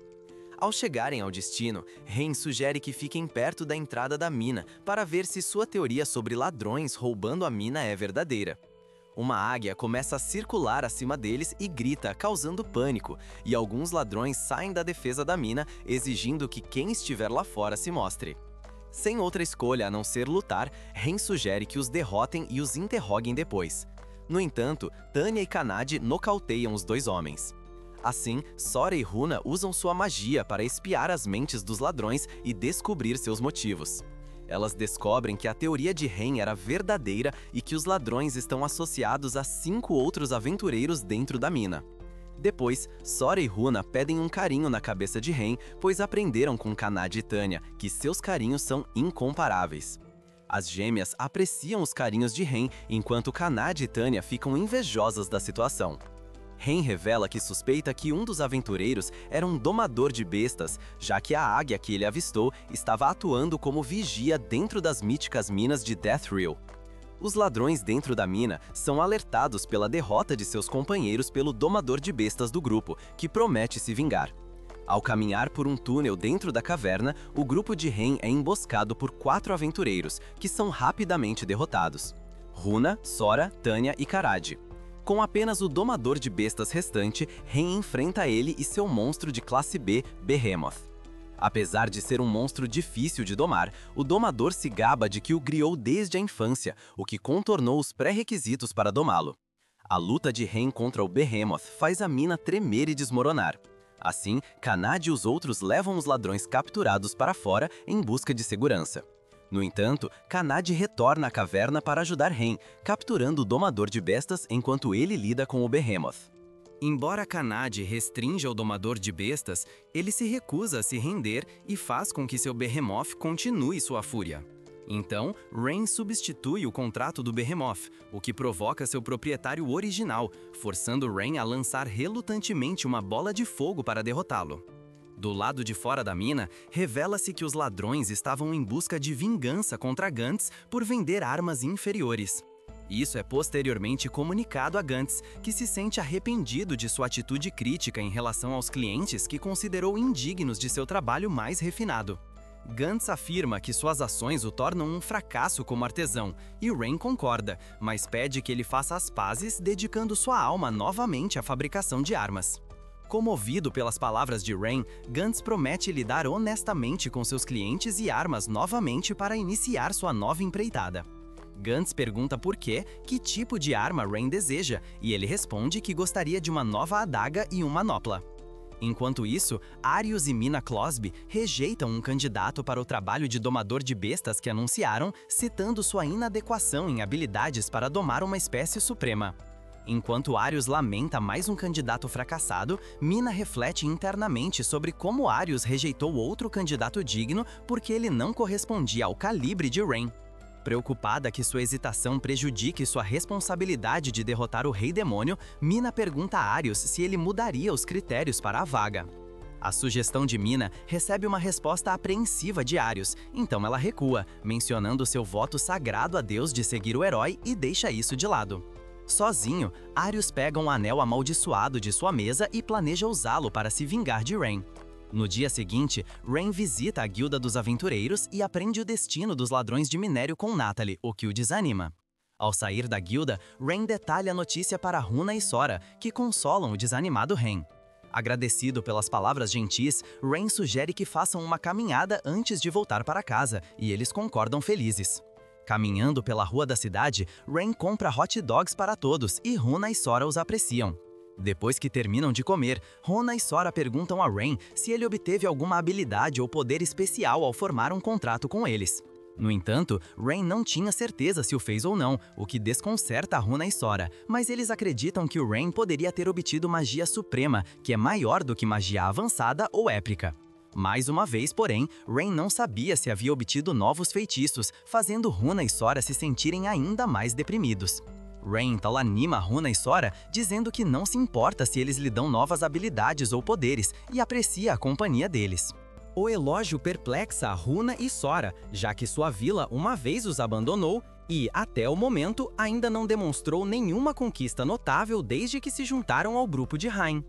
Ao chegarem ao destino, Rain sugere que fiquem perto da entrada da mina para ver se sua teoria sobre ladrões roubando a mina é verdadeira. Uma águia começa a circular acima deles e grita, causando pânico, e alguns ladrões saem da defesa da mina, exigindo que quem estiver lá fora se mostre. Sem outra escolha a não ser lutar, Rain sugere que os derrotem e os interroguem depois. No entanto, Tanya e Kanade nocauteiam os dois homens. Assim, Sora e Runa usam sua magia para espiar as mentes dos ladrões e descobrir seus motivos. Elas descobrem que a teoria de Rain era verdadeira e que os ladrões estão associados a 5 outros aventureiros dentro da mina. Depois, Sora e Runa pedem um carinho na cabeça de Rain, pois aprenderam com Kanade e Tanya que seus carinhos são incomparáveis. As gêmeas apreciam os carinhos de Rain, enquanto Kanade e Tanya ficam invejosas da situação. Rain revela que suspeita que um dos aventureiros era um domador de bestas, já que a águia que ele avistou estava atuando como vigia dentro das míticas minas de Deathrill. Os ladrões dentro da mina são alertados pela derrota de seus companheiros pelo domador de bestas do grupo, que promete se vingar. Ao caminhar por um túnel dentro da caverna, o grupo de Ren é emboscado por 4 aventureiros, que são rapidamente derrotados: Runa, Sora, Tanya e Karad. Com apenas o domador de bestas restante, Ren enfrenta ele e seu monstro de classe B, Behemoth. Apesar de ser um monstro difícil de domar, o domador se gaba de que o criou desde a infância, o que contornou os pré-requisitos para domá-lo. A luta de Ren contra o Behemoth faz a mina tremer e desmoronar. Assim, Kanad e os outros levam os ladrões capturados para fora em busca de segurança. No entanto, Kanad retorna à caverna para ajudar Ren, capturando o domador de bestas enquanto ele lida com o Behemoth. Embora Kanad restrinja o domador de bestas, ele se recusa a se render e faz com que seu Behemoth continue sua fúria. Então, Ren substitui o contrato do Behemoth, o que provoca seu proprietário original, forçando Ren a lançar relutantemente uma bola de fogo para derrotá-lo. Do lado de fora da mina, revela-se que os ladrões estavam em busca de vingança contra Gantz por vender armas inferiores. Isso é posteriormente comunicado a Gantz, que se sente arrependido de sua atitude crítica em relação aos clientes que considerou indignos de seu trabalho mais refinado. Gantz afirma que suas ações o tornam um fracasso como artesão, e Ren concorda, mas pede que ele faça as pazes, dedicando sua alma novamente à fabricação de armas. Comovido pelas palavras de Ren, Gantz promete lidar honestamente com seus clientes e armas novamente para iniciar sua nova empreitada. Gantz pergunta por quê, que tipo de arma Ren deseja, e ele responde que gostaria de uma nova adaga e um manopla. Enquanto isso, Arius e Mina Closby rejeitam um candidato para o trabalho de domador de bestas que anunciaram, citando sua inadequação em habilidades para domar uma espécie suprema. Enquanto Arius lamenta mais um candidato fracassado, Mina reflete internamente sobre como Arius rejeitou outro candidato digno porque ele não correspondia ao calibre de Ren. Preocupada que sua hesitação prejudique sua responsabilidade de derrotar o Rei Demônio, Mina pergunta a Arius se ele mudaria os critérios para a vaga. A sugestão de Mina recebe uma resposta apreensiva de Arius, então ela recua, mencionando seu voto sagrado a Deus de seguir o herói e deixa isso de lado. Sozinho, Arius pega um anel amaldiçoado de sua mesa e planeja usá-lo para se vingar de Ren. No dia seguinte, Ren visita a Guilda dos Aventureiros e aprende o destino dos ladrões de minério com Natalie, o que o desanima. Ao sair da guilda, Ren detalha a notícia para Runa e Sora, que consolam o desanimado Ren. Agradecido pelas palavras gentis, Ren sugere que façam uma caminhada antes de voltar para casa, e eles concordam felizes. Caminhando pela rua da cidade, Ren compra hot dogs para todos e Runa e Sora os apreciam. Depois que terminam de comer, Runa e Sora perguntam a Ren se ele obteve alguma habilidade ou poder especial ao formar um contrato com eles. No entanto, Ren não tinha certeza se o fez ou não, o que desconcerta a Runa e Sora, mas eles acreditam que o Ren poderia ter obtido magia suprema, que é maior do que magia avançada ou épica. Mais uma vez, porém, Ren não sabia se havia obtido novos feitiços, fazendo Runa e Sora se sentirem ainda mais deprimidos. Ren então anima Runa e Sora, dizendo que não se importa se eles lhe dão novas habilidades ou poderes e aprecia a companhia deles. O elogio perplexa a Runa e Sora, já que sua vila uma vez os abandonou e, até o momento, ainda não demonstrou nenhuma conquista notável desde que se juntaram ao grupo de Hain.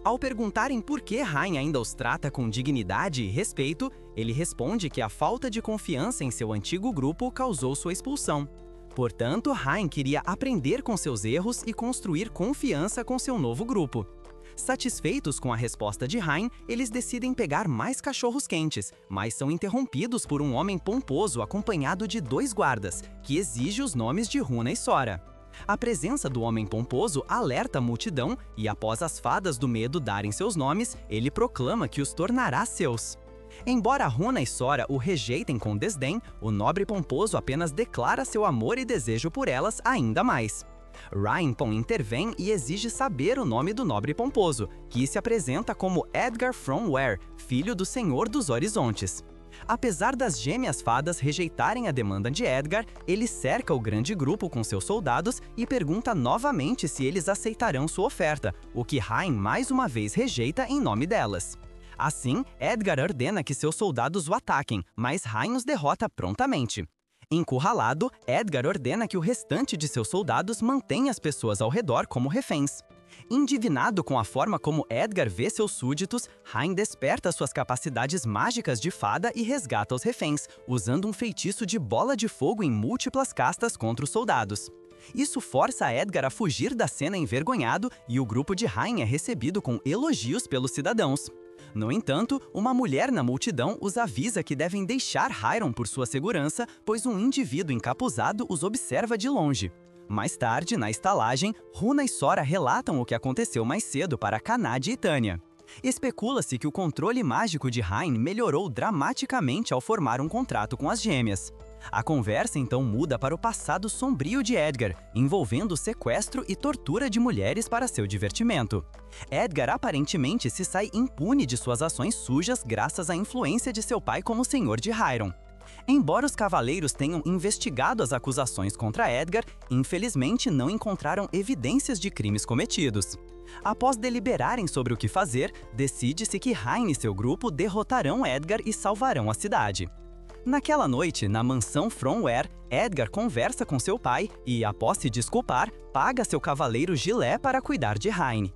Ao perguntarem por que Hain ainda os trata com dignidade e respeito, ele responde que a falta de confiança em seu antigo grupo causou sua expulsão. Portanto, Hain queria aprender com seus erros e construir confiança com seu novo grupo. Satisfeitos com a resposta de Hain, eles decidem pegar mais cachorros quentes, mas são interrompidos por um homem pomposo acompanhado de 2 guardas, que exige os nomes de Runa e Sora. A presença do homem pomposo alerta a multidão e, após as fadas do medo darem seus nomes, ele proclama que os tornará seus. Embora Runa e Sora o rejeitem com desdém, o nobre pomposo apenas declara seu amor e desejo por elas ainda mais. Raimpon intervém e exige saber o nome do nobre pomposo, que se apresenta como Edgar Fromware, filho do Senhor dos Horizontes. Apesar das gêmeas fadas rejeitarem a demanda de Edgar, ele cerca o grande grupo com seus soldados e pergunta novamente se eles aceitarão sua oferta, o que Hain mais uma vez rejeita em nome delas. Assim, Edgar ordena que seus soldados o ataquem, mas Hain os derrota prontamente. Encurralado, Edgar ordena que o restante de seus soldados mantenha as pessoas ao redor como reféns. Indignado com a forma como Edgar vê seus súditos, Hein desperta suas capacidades mágicas de fada e resgata os reféns, usando um feitiço de bola de fogo em múltiplas castas contra os soldados. Isso força Edgar a fugir da cena envergonhado e o grupo de Hein é recebido com elogios pelos cidadãos. No entanto, uma mulher na multidão os avisa que devem deixar Hiram por sua segurança, pois um indivíduo encapuzado os observa de longe. Mais tarde, na estalagem, Runa e Sora relatam o que aconteceu mais cedo para Kanade e Tanya. Especula-se que o controle mágico de Hein melhorou dramaticamente ao formar um contrato com as gêmeas. A conversa então muda para o passado sombrio de Edgar, envolvendo sequestro e tortura de mulheres para seu divertimento. Edgar aparentemente se sai impune de suas ações sujas graças à influência de seu pai como senhor de Hiram. Embora os cavaleiros tenham investigado as acusações contra Edgar, infelizmente não encontraram evidências de crimes cometidos. Após deliberarem sobre o que fazer, decide-se que Hein e seu grupo derrotarão Edgar e salvarão a cidade. Naquela noite, na mansão Fromware, Edgar conversa com seu pai e, após se desculpar, paga seu cavaleiro Gilé para cuidar de Hein.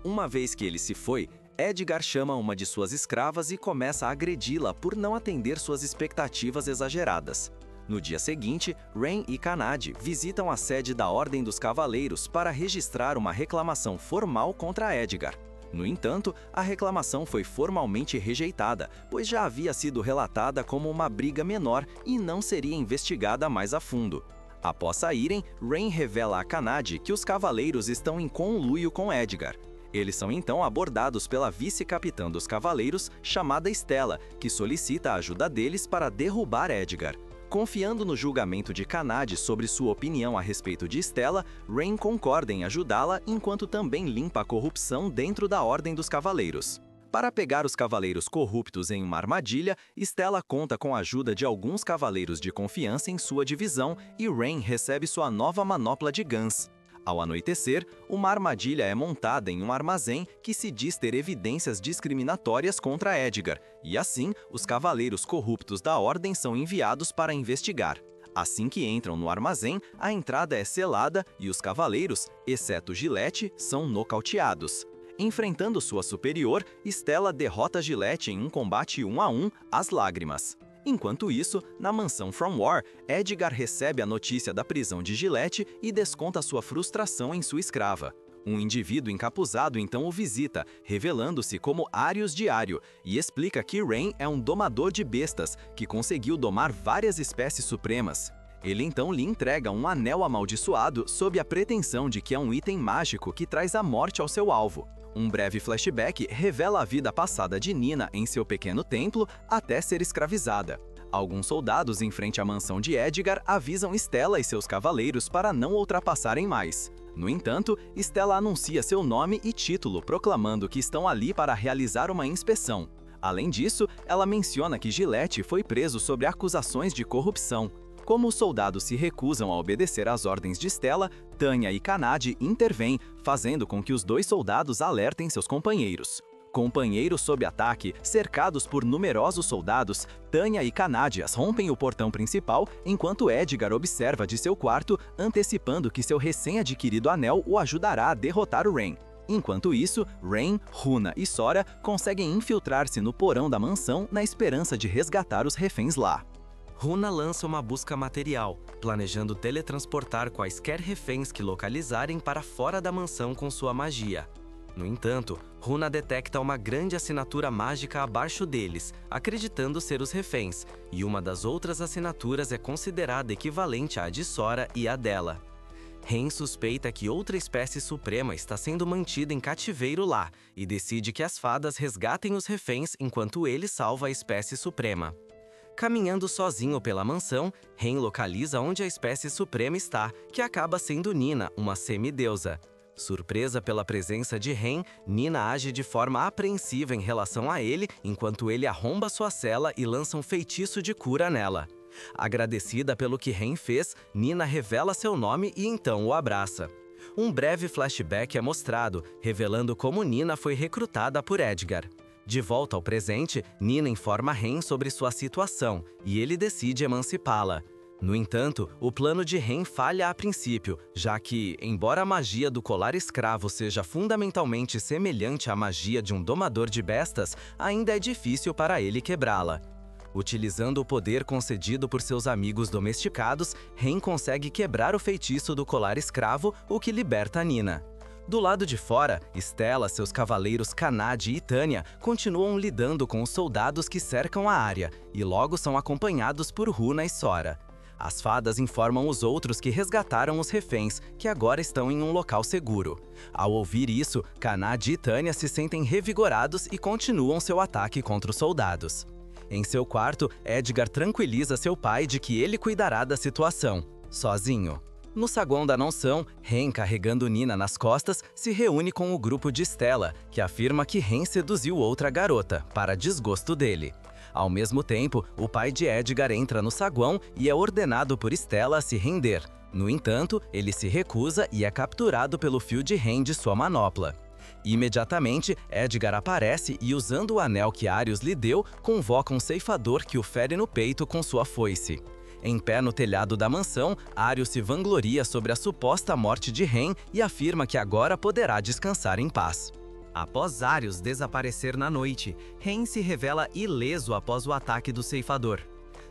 Uma vez que ele se foi, Edgar chama uma de suas escravas e começa a agredi-la por não atender suas expectativas exageradas. No dia seguinte, Rain e Kanade visitam a sede da Ordem dos Cavaleiros para registrar uma reclamação formal contra Edgar. No entanto, a reclamação foi formalmente rejeitada, pois já havia sido relatada como uma briga menor e não seria investigada mais a fundo. Após saírem, Rain revela a Kanade que os cavaleiros estão em conluio com Edgar. Eles são então abordados pela vice-capitã dos cavaleiros, chamada Stella, que solicita a ajuda deles para derrubar Edgar. Confiando no julgamento de Kanade sobre sua opinião a respeito de Stella, Rain concorda em ajudá-la enquanto também limpa a corrupção dentro da Ordem dos Cavaleiros. Para pegar os cavaleiros corruptos em uma armadilha, Stella conta com a ajuda de alguns cavaleiros de confiança em sua divisão e Rain recebe sua nova manopla de Guns. Ao anoitecer, uma armadilha é montada em um armazém que se diz ter evidências discriminatórias contra Edgar, e assim, os cavaleiros corruptos da Ordem são enviados para investigar. Assim que entram no armazém, a entrada é selada e os cavaleiros, exceto Gillette, são nocauteados. Enfrentando sua superior, Stella derrota Gillette em um combate 1 a 1 às lágrimas. Enquanto isso, na mansão Fromware, Edgar recebe a notícia da prisão de Gillette e desconta sua frustração em sua escrava. Um indivíduo encapuzado então o visita, revelando-se como Arius Diário, e explica que Rain é um domador de bestas, que conseguiu domar várias espécies supremas. Ele então lhe entrega um anel amaldiçoado sob a pretensão de que é um item mágico que traz a morte ao seu alvo. Um breve flashback revela a vida passada de Nina em seu pequeno templo até ser escravizada. Alguns soldados em frente à mansão de Edgar avisam Stella e seus cavaleiros para não ultrapassarem mais. No entanto, Stella anuncia seu nome e título, proclamando que estão ali para realizar uma inspeção. Além disso, ela menciona que Gillette foi preso sob acusações de corrupção. Como os soldados se recusam a obedecer às ordens de Stella, Tanya e Kanade intervêm, fazendo com que os dois soldados alertem seus companheiros. Companheiros sob ataque, cercados por numerosos soldados, Tanya e Kanade rompem o portão principal, enquanto Edgar observa de seu quarto, antecipando que seu recém-adquirido anel o ajudará a derrotar o Rain. Enquanto isso, Rain, Runa e Sora conseguem infiltrar-se no porão da mansão na esperança de resgatar os reféns lá. Runa lança uma busca material, planejando teletransportar quaisquer reféns que localizarem para fora da mansão com sua magia. No entanto, Runa detecta uma grande assinatura mágica abaixo deles, acreditando ser os reféns, e uma das outras assinaturas é considerada equivalente à de Sora e à dela. Ren suspeita que outra espécie suprema está sendo mantida em cativeiro lá, e decide que as fadas resgatem os reféns enquanto ele salva a espécie suprema. Caminhando sozinho pela mansão, Ren localiza onde a espécie suprema está, que acaba sendo Nina, uma semideusa. Surpresa pela presença de Ren, Nina age de forma apreensiva em relação a ele, enquanto ele arromba sua cela e lança um feitiço de cura nela. Agradecida pelo que Ren fez, Nina revela seu nome e então o abraça. Um breve flashback é mostrado, revelando como Nina foi recrutada por Edgar. De volta ao presente, Nina informa Ren sobre sua situação, e ele decide emancipá-la. No entanto, o plano de Ren falha a princípio, já que, embora a magia do colar escravo seja fundamentalmente semelhante à magia de um domador de bestas, ainda é difícil para ele quebrá-la. Utilizando o poder concedido por seus amigos domesticados, Ren consegue quebrar o feitiço do colar escravo, o que liberta Nina. Do lado de fora, Stella, seus cavaleiros Kanade e Tanya continuam lidando com os soldados que cercam a área, e logo são acompanhados por Runa e Sora. As fadas informam os outros que resgataram os reféns, que agora estão em um local seguro. Ao ouvir isso, Kanade e Tanya se sentem revigorados e continuam seu ataque contra os soldados. Em seu quarto, Edgar tranquiliza seu pai de que ele cuidará da situação, sozinho. No saguão da mansão, Ren, carregando Nina nas costas, se reúne com o grupo de Stella, que afirma que Ren seduziu outra garota, para desgosto dele. Ao mesmo tempo, o pai de Edgar entra no saguão e é ordenado por Stella a se render. No entanto, ele se recusa e é capturado pelo fio de Ren de sua manopla. Imediatamente, Edgar aparece e, usando o anel que Arius lhe deu, convoca um ceifador que o fere no peito com sua foice. Em pé no telhado da mansão, Arius se vangloria sobre a suposta morte de Ren e afirma que agora poderá descansar em paz. Após Arius desaparecer na noite, Ren se revela ileso após o ataque do ceifador.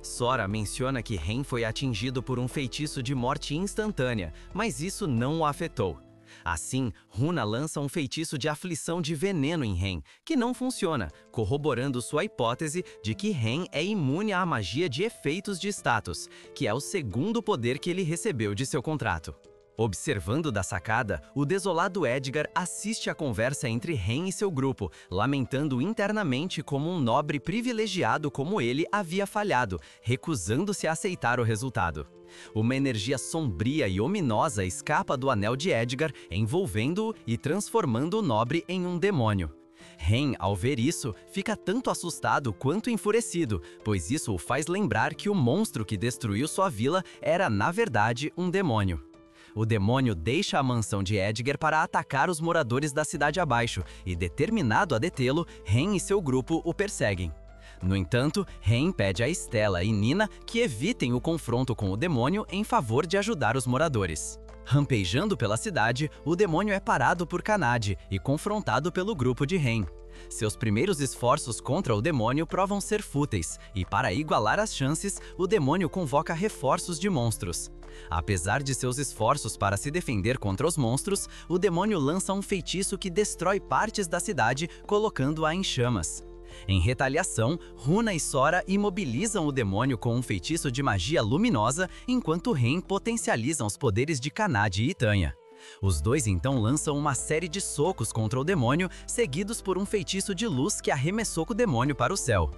Sora menciona que Ren foi atingido por um feitiço de morte instantânea, mas isso não o afetou. Assim, Runa lança um feitiço de aflição de veneno em Ren, que não funciona, corroborando sua hipótese de que Ren é imune à magia de efeitos de status, que é o segundo poder que ele recebeu de seu contrato. Observando da sacada, o desolado Edgar assiste à conversa entre Ren e seu grupo, lamentando internamente como um nobre privilegiado como ele havia falhado, recusando-se a aceitar o resultado. Uma energia sombria e ominosa escapa do anel de Edgar, envolvendo-o e transformando o nobre em um demônio. Ren, ao ver isso, fica tanto assustado quanto enfurecido, pois isso o faz lembrar que o monstro que destruiu sua vila era, na verdade, um demônio. O demônio deixa a mansão de Edgar para atacar os moradores da cidade abaixo e, determinado a detê-lo, Ren e seu grupo o perseguem. No entanto, Ren pede a Stella e Nina que evitem o confronto com o demônio em favor de ajudar os moradores. Rampejando pela cidade, o demônio é parado por Kanade e confrontado pelo grupo de Ren. Seus primeiros esforços contra o demônio provam ser fúteis, e para igualar as chances, o demônio convoca reforços de monstros. Apesar de seus esforços para se defender contra os monstros, o demônio lança um feitiço que destrói partes da cidade, colocando-a em chamas. Em retaliação, Runa e Sora imobilizam o demônio com um feitiço de magia luminosa, enquanto Ren potencializam os poderes de Kanade e Tanya. Os dois então lançam uma série de socos contra o demônio, seguidos por um feitiço de luz que arremessou o demônio para o céu.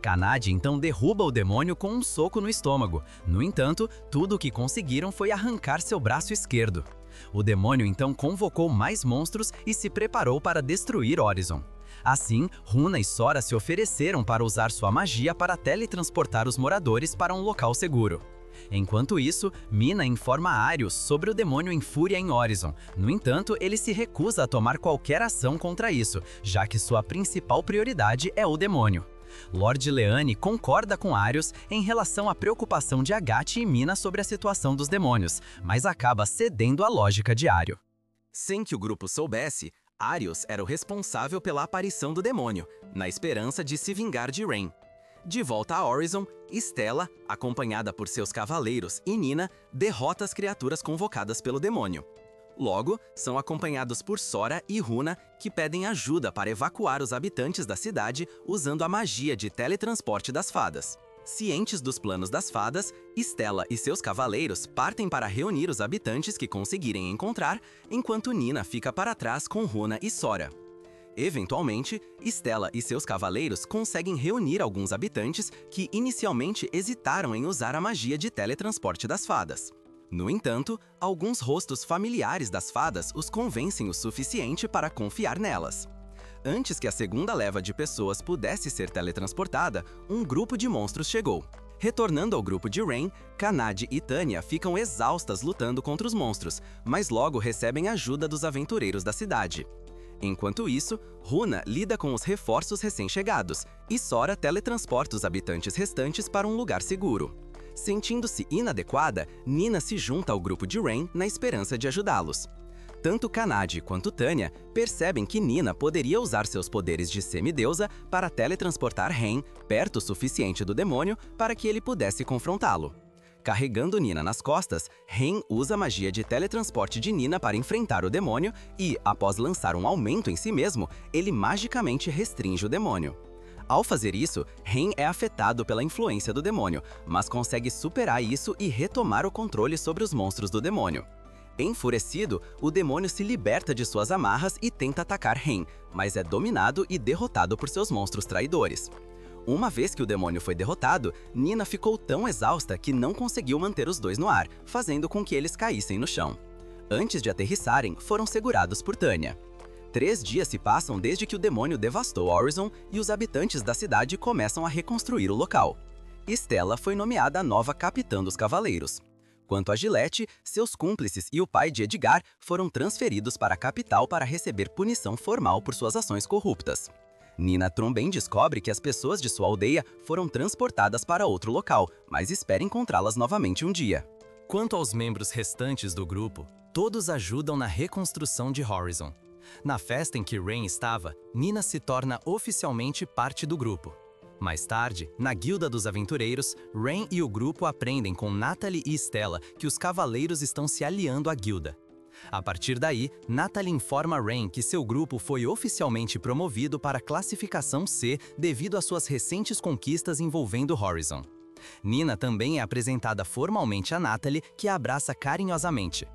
Kanade então derruba o demônio com um soco no estômago. No entanto, tudo o que conseguiram foi arrancar seu braço esquerdo. O demônio então convocou mais monstros e se preparou para destruir Horizon. Assim, Runa e Sora se ofereceram para usar sua magia para teletransportar os moradores para um local seguro. Enquanto isso, Mina informa Arius sobre o demônio em fúria em Horizon. No entanto, ele se recusa a tomar qualquer ação contra isso, já que sua principal prioridade é o demônio. Lord Leane concorda com Arius em relação à preocupação de Agathe e Mina sobre a situação dos demônios, mas acaba cedendo à lógica de Arius. Sem que o grupo soubesse, Arius era o responsável pela aparição do demônio, na esperança de se vingar de Ren. De volta a Horizon, Stella, acompanhada por seus cavaleiros e Nina, derrota as criaturas convocadas pelo demônio. Logo, são acompanhados por Sora e Runa, que pedem ajuda para evacuar os habitantes da cidade usando a magia de teletransporte das fadas. Cientes dos planos das fadas, Stella e seus cavaleiros partem para reunir os habitantes que conseguirem encontrar, enquanto Nina fica para trás com Runa e Sora. Eventualmente, Stella e seus cavaleiros conseguem reunir alguns habitantes que inicialmente hesitaram em usar a magia de teletransporte das fadas. No entanto, alguns rostos familiares das fadas os convencem o suficiente para confiar nelas. Antes que a segunda leva de pessoas pudesse ser teletransportada, um grupo de monstros chegou. Retornando ao grupo de Ren, Kanade e Tanya ficam exaustas lutando contra os monstros, mas logo recebem ajuda dos aventureiros da cidade. Enquanto isso, Runa lida com os reforços recém-chegados, e Sora teletransporta os habitantes restantes para um lugar seguro. Sentindo-se inadequada, Nina se junta ao grupo de Rain na esperança de ajudá-los. Tanto Kanade quanto Tanya percebem que Nina poderia usar seus poderes de semideusa para teletransportar Rain perto o suficiente do demônio para que ele pudesse confrontá-lo. Carregando Nina nas costas, Rain usa a magia de teletransporte de Nina para enfrentar o demônio e, após lançar um aumento em si mesmo, ele magicamente restringe o demônio. Ao fazer isso, Rain é afetado pela influência do demônio, mas consegue superar isso e retomar o controle sobre os monstros do demônio. Enfurecido, o demônio se liberta de suas amarras e tenta atacar Rain, mas é dominado e derrotado por seus monstros traidores. Uma vez que o demônio foi derrotado, Nina ficou tão exausta que não conseguiu manter os dois no ar, fazendo com que eles caíssem no chão. Antes de aterrissarem, foram segurados por Tanya. 3 dias se passam desde que o demônio devastou Horizon e os habitantes da cidade começam a reconstruir o local. Stella foi nomeada a nova capitã dos Cavaleiros. Quanto a Gillette, seus cúmplices e o pai de Edgar foram transferidos para a capital para receber punição formal por suas ações corruptas. Nina também descobre que as pessoas de sua aldeia foram transportadas para outro local, mas espera encontrá-las novamente um dia. Quanto aos membros restantes do grupo, todos ajudam na reconstrução de Horizon. Na festa em que Rain estava, Nina se torna oficialmente parte do grupo. Mais tarde, na Guilda dos Aventureiros, Rain e o grupo aprendem com Natalie e Stella que os Cavaleiros estão se aliando à Guilda. A partir daí, Natalie informa Rain que seu grupo foi oficialmente promovido para a classificação C devido às suas recentes conquistas envolvendo Horizon. Nina também é apresentada formalmente a Natalie, que a abraça carinhosamente.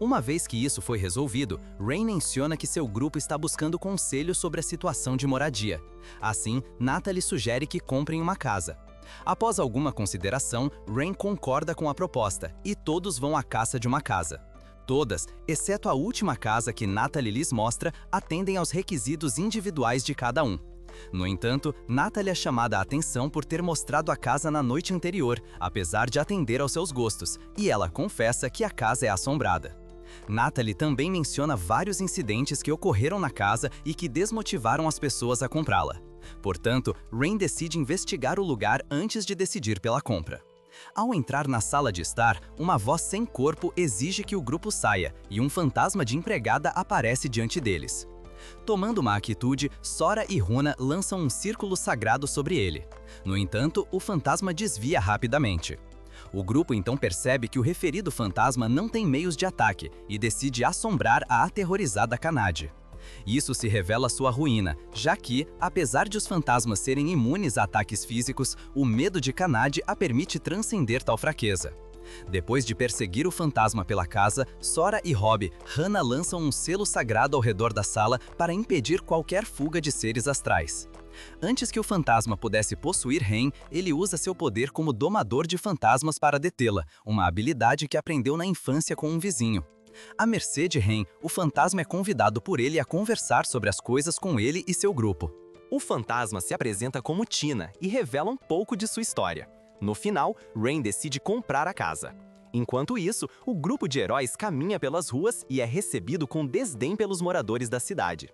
Uma vez que isso foi resolvido, Rain menciona que seu grupo está buscando conselho sobre a situação de moradia. Assim, Natalie sugere que comprem uma casa. Após alguma consideração, Rain concorda com a proposta e todos vão à caça de uma casa. Todas, exceto a última casa que Natalie lhes mostra, atendem aos requisitos individuais de cada um. No entanto, Natalie é chamada a atenção por ter mostrado a casa na noite anterior, apesar de atender aos seus gostos, e ela confessa que a casa é assombrada. Natalie também menciona vários incidentes que ocorreram na casa e que desmotivaram as pessoas a comprá-la. Portanto, Rain decide investigar o lugar antes de decidir pela compra. Ao entrar na sala de estar, uma voz sem corpo exige que o grupo saia, e um fantasma de empregada aparece diante deles. Tomando uma atitude, Sora e Runa lançam um círculo sagrado sobre ele. No entanto, o fantasma desvia rapidamente. O grupo então percebe que o referido fantasma não tem meios de ataque e decide assombrar a aterrorizada Kanade. Isso se revela sua ruína, já que, apesar de os fantasmas serem imunes a ataques físicos, o medo de Kanade a permite transcender tal fraqueza. Depois de perseguir o fantasma pela casa, Sora e Hannah lançam um selo sagrado ao redor da sala para impedir qualquer fuga de seres astrais. Antes que o fantasma pudesse possuir Rain, ele usa seu poder como domador de fantasmas para detê-la, uma habilidade que aprendeu na infância com um vizinho. À mercê de Rain, o fantasma é convidado por ele a conversar sobre as coisas com ele e seu grupo. O fantasma se apresenta como Tina e revela um pouco de sua história. No final, Rain decide comprar a casa. Enquanto isso, o grupo de heróis caminha pelas ruas e é recebido com desdém pelos moradores da cidade.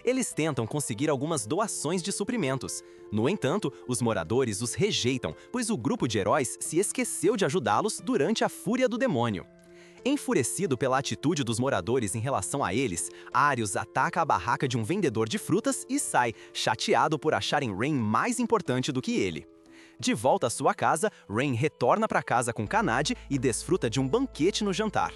Eles tentam conseguir algumas doações de suprimentos. No entanto, os moradores os rejeitam, pois o grupo de heróis se esqueceu de ajudá-los durante a fúria do demônio. Enfurecido pela atitude dos moradores em relação a eles, Arius ataca a barraca de um vendedor de frutas e sai, chateado por acharem Rain mais importante do que ele. De volta à sua casa, Rain retorna para casa com Kanade e desfruta de um banquete no jantar.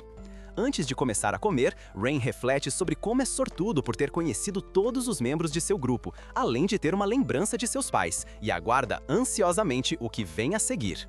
Antes de começar a comer, Rain reflete sobre como é sortudo por ter conhecido todos os membros de seu grupo, além de ter uma lembrança de seus pais, e aguarda ansiosamente o que vem a seguir.